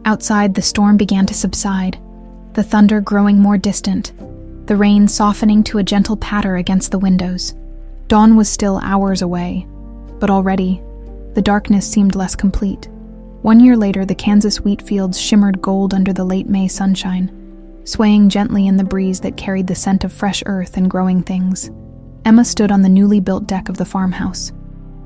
Speaker 1: Outside, the storm began to subside, the thunder growing more distant, the rain softening to a gentle patter against the windows. Dawn was still hours away, but already, the darkness seemed less complete. 1 year later, the Kansas wheat fields shimmered gold under the late May sunshine, swaying gently in the breeze that carried the scent of fresh earth and growing things. Emma stood on the newly built deck of the farmhouse,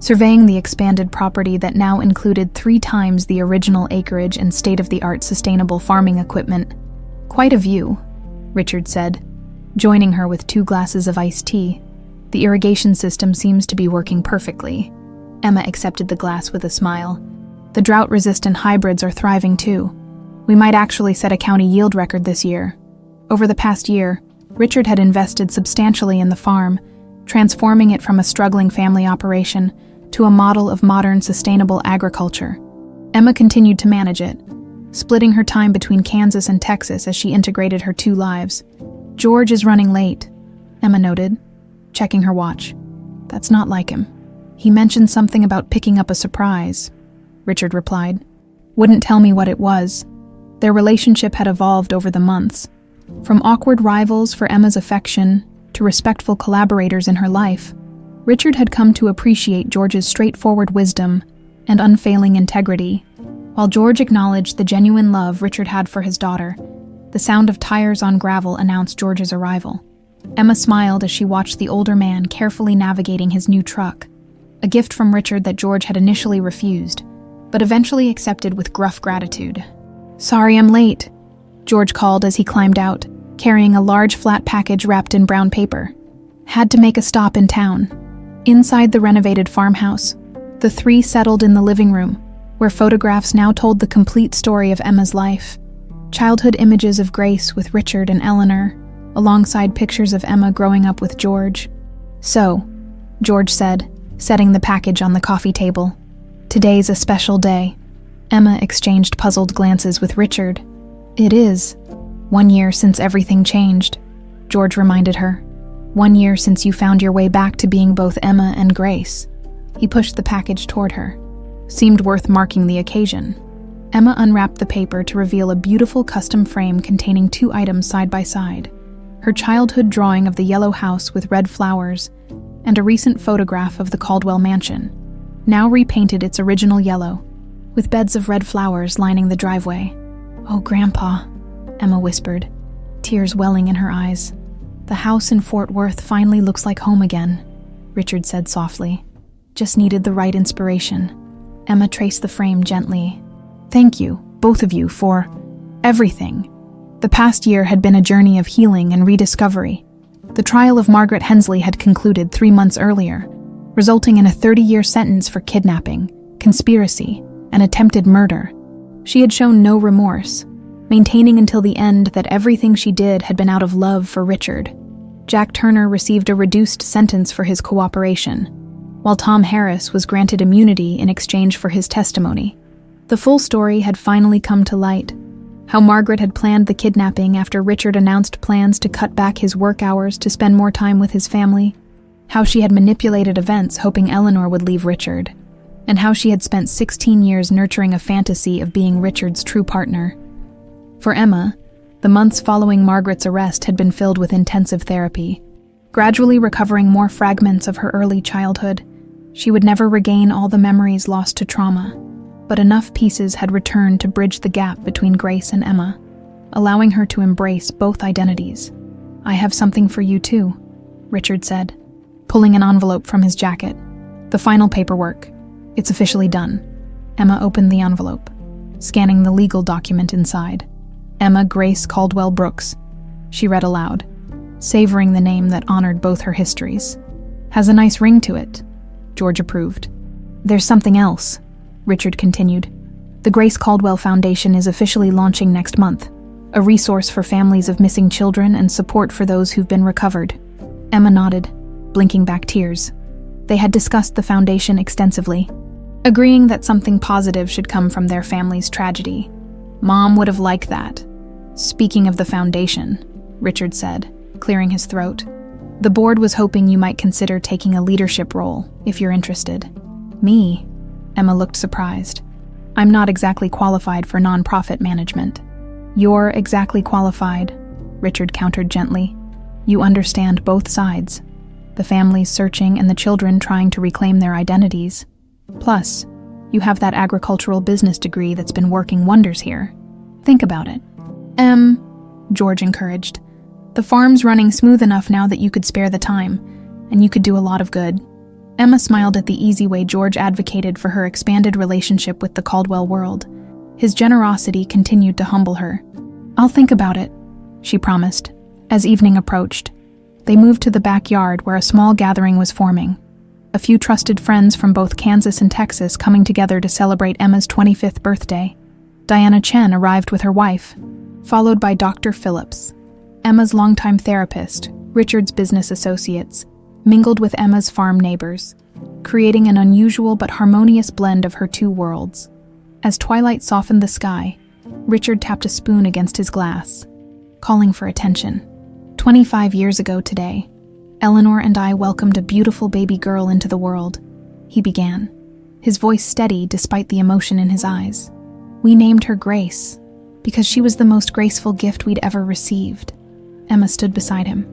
Speaker 1: surveying the expanded property that now included 3 times the original acreage and state-of-the-art sustainable farming equipment. "Quite a view," Richard said, joining her with 2 glasses of iced tea. "The irrigation system seems to be working perfectly." Emma accepted the glass with a smile. "The drought-resistant hybrids are thriving too. We might actually set a county yield record this year." Over the past year, Richard had invested substantially in the farm, transforming it from a struggling family operation to a model of modern sustainable agriculture. Emma continued to manage it, splitting her time between Kansas and Texas as she integrated her 2 lives. "George is running late," Emma noted, checking her watch. "That's not like him. He mentioned something about picking up a surprise," Richard replied. "Wouldn't tell me what it was." Their relationship had evolved over the months, from awkward rivals for Emma's affection to respectful collaborators in her life. Richard had come to appreciate George's straightforward wisdom and unfailing integrity, while George acknowledged the genuine love Richard had for his daughter. The sound of tires on gravel announced George's arrival. Emma smiled as she watched the older man carefully navigating his new truck, a gift from Richard that George had initially refused, but eventually accepted with gruff gratitude. "Sorry I'm late," George called as he climbed out, carrying a large flat package wrapped in brown paper. "Had to make a stop in town." Inside the renovated farmhouse, the 3 settled in the living room, where photographs now told the complete story of Emma's life. Childhood images of Grace with Richard and Eleanor, alongside pictures of Emma growing up with George. "So," George said, setting the package on the coffee table, "today's a special day." Emma exchanged puzzled glances with Richard. "It is. 1 year since everything changed," George reminded her. 1 year since you found your way back to being both Emma and Grace." He pushed the package toward her. Seemed worth marking the occasion. Emma unwrapped the paper to reveal a beautiful custom frame containing 2 items side by side: her childhood drawing of the yellow house with red flowers, and a recent photograph of the Caldwell mansion, now repainted its original yellow, with beds of red flowers lining the driveway. "Oh, Grandpa," Emma whispered, tears welling in her eyes. "The house in Fort Worth finally looks like home again," Richard said softly. "Just needed the right inspiration." Emma traced the frame gently. "Thank you, both of you, for everything." The past year had been a journey of healing and rediscovery. The trial of Margaret Hensley had concluded 3 months earlier, resulting in a 30-year sentence for kidnapping, conspiracy, and attempted murder. She had shown no remorse, maintaining until the end that everything she did had been out of love for Richard. Jack Turner received a reduced sentence for his cooperation, while Tom Harris was granted immunity in exchange for his testimony. The full story had finally come to light: how Margaret had planned the kidnapping after Richard announced plans to cut back his work hours to spend more time with his family, how she had manipulated events hoping Eleanor would leave Richard, and how she had spent 16 years nurturing a fantasy of being Richard's true partner. For Emma, the months following Margaret's arrest had been filled with intensive therapy. Gradually recovering more fragments of her early childhood, she would never regain all the memories lost to trauma, but enough pieces had returned to bridge the gap between Grace and Emma, allowing her to embrace both identities. "I have something for you too," Richard said, pulling an envelope from his jacket. "The final paperwork. It's officially done." Emma opened the envelope, scanning the legal document inside. "Emma Grace Caldwell Brooks," she read aloud, savoring the name that honored both her histories. "Has a nice ring to it," George approved. "There's something else," Richard continued. "The Grace Caldwell Foundation is officially launching next month, a resource for families of missing children and support for those who've been recovered." Emma nodded, blinking back tears. They had discussed the foundation extensively, agreeing that something positive should come from their family's tragedy. "Mom would have liked that." "Speaking of the foundation," Richard said, clearing his throat, "the board was hoping you might consider taking a leadership role, if you're interested." "Me?" Emma looked surprised. "I'm not exactly qualified for nonprofit management." "You're exactly qualified," Richard countered gently. "You understand both sides, the families searching and the children trying to reclaim their identities. Plus, you have that agricultural business degree that's been working wonders here. Think about it." George encouraged. "The farm's running smooth enough now that you could spare the time, and you could do a lot of good." Emma smiled at the easy way George advocated for her expanded relationship with the Caldwell world. His generosity continued to humble her. "I'll think about it," she promised. As evening approached, they moved to the backyard where a small gathering was forming. A few trusted friends from both Kansas and Texas coming together to celebrate Emma's 25th birthday. Diana Chen arrived with her wife, followed by Dr. Phillips. Emma's longtime therapist, Richard's business associates, mingled with Emma's farm neighbors, creating an unusual but harmonious blend of her two worlds. As twilight softened the sky, Richard tapped a spoon against his glass, calling for attention. 25 years ago today, Eleanor and I welcomed a beautiful baby girl into the world," he began, his voice steady despite the emotion in his eyes. "We named her Grace, because she was the most graceful gift we'd ever received." Emma stood beside him,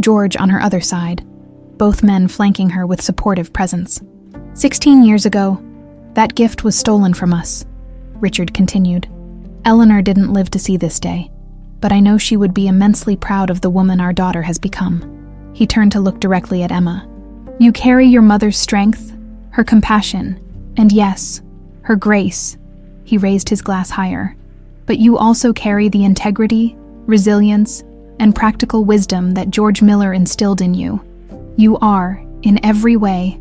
Speaker 1: George on her other side, both men flanking her with supportive presence. 16 years ago, that gift was stolen from us," Richard continued. "Eleanor didn't live to see this day, but I know she would be immensely proud of the woman our daughter has become." He turned to look directly at Emma. "You carry your mother's strength, her compassion, and yes, her grace." He raised his glass higher. "But you also carry the integrity, resilience, and practical wisdom that George Miller instilled in you. You are, in every way,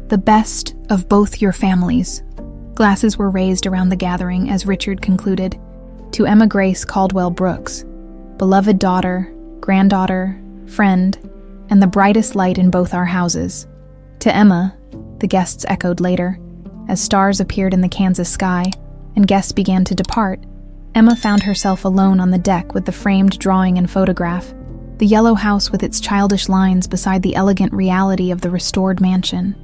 Speaker 1: the best of both your families." Glasses were raised around the gathering as Richard concluded. "To Emma Grace Caldwell Brooks, beloved daughter, granddaughter, friend, and the brightest light in both our houses." "To Emma," the guests echoed later, as stars appeared in the Kansas sky and guests began to depart. Emma found herself alone on the deck with the framed drawing and photograph, the yellow house with its childish lines beside the elegant reality of the restored mansion.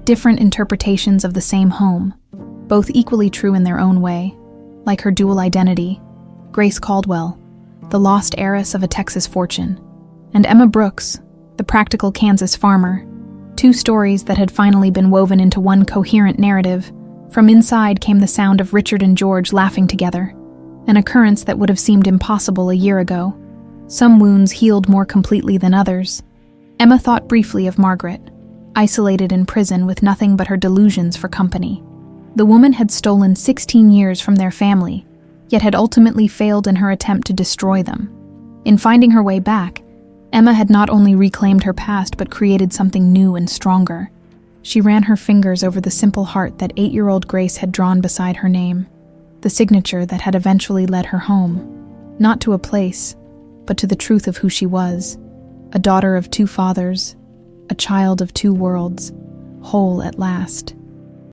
Speaker 1: Different interpretations of the same home, both equally true in their own way, like her dual identity, Grace Caldwell, the lost heiress of a Texas fortune, and Emma Brooks, the practical Kansas farmer, two stories that had finally been woven into one coherent narrative. From inside came the sound of Richard and George laughing together, an occurrence that would have seemed impossible a year ago. Some wounds healed more completely than others. Emma thought briefly of Margaret, isolated in prison with nothing but her delusions for company. The woman had stolen 16 years from their family, yet had ultimately failed in her attempt to destroy them. In finding her way back, Emma had not only reclaimed her past but created something new and stronger. She ran her fingers over the simple heart that 8-year-old Grace had drawn beside her name, the signature that had eventually led her home, not to a place, but to the truth of who she was, a daughter of two fathers, a child of two worlds, whole at last.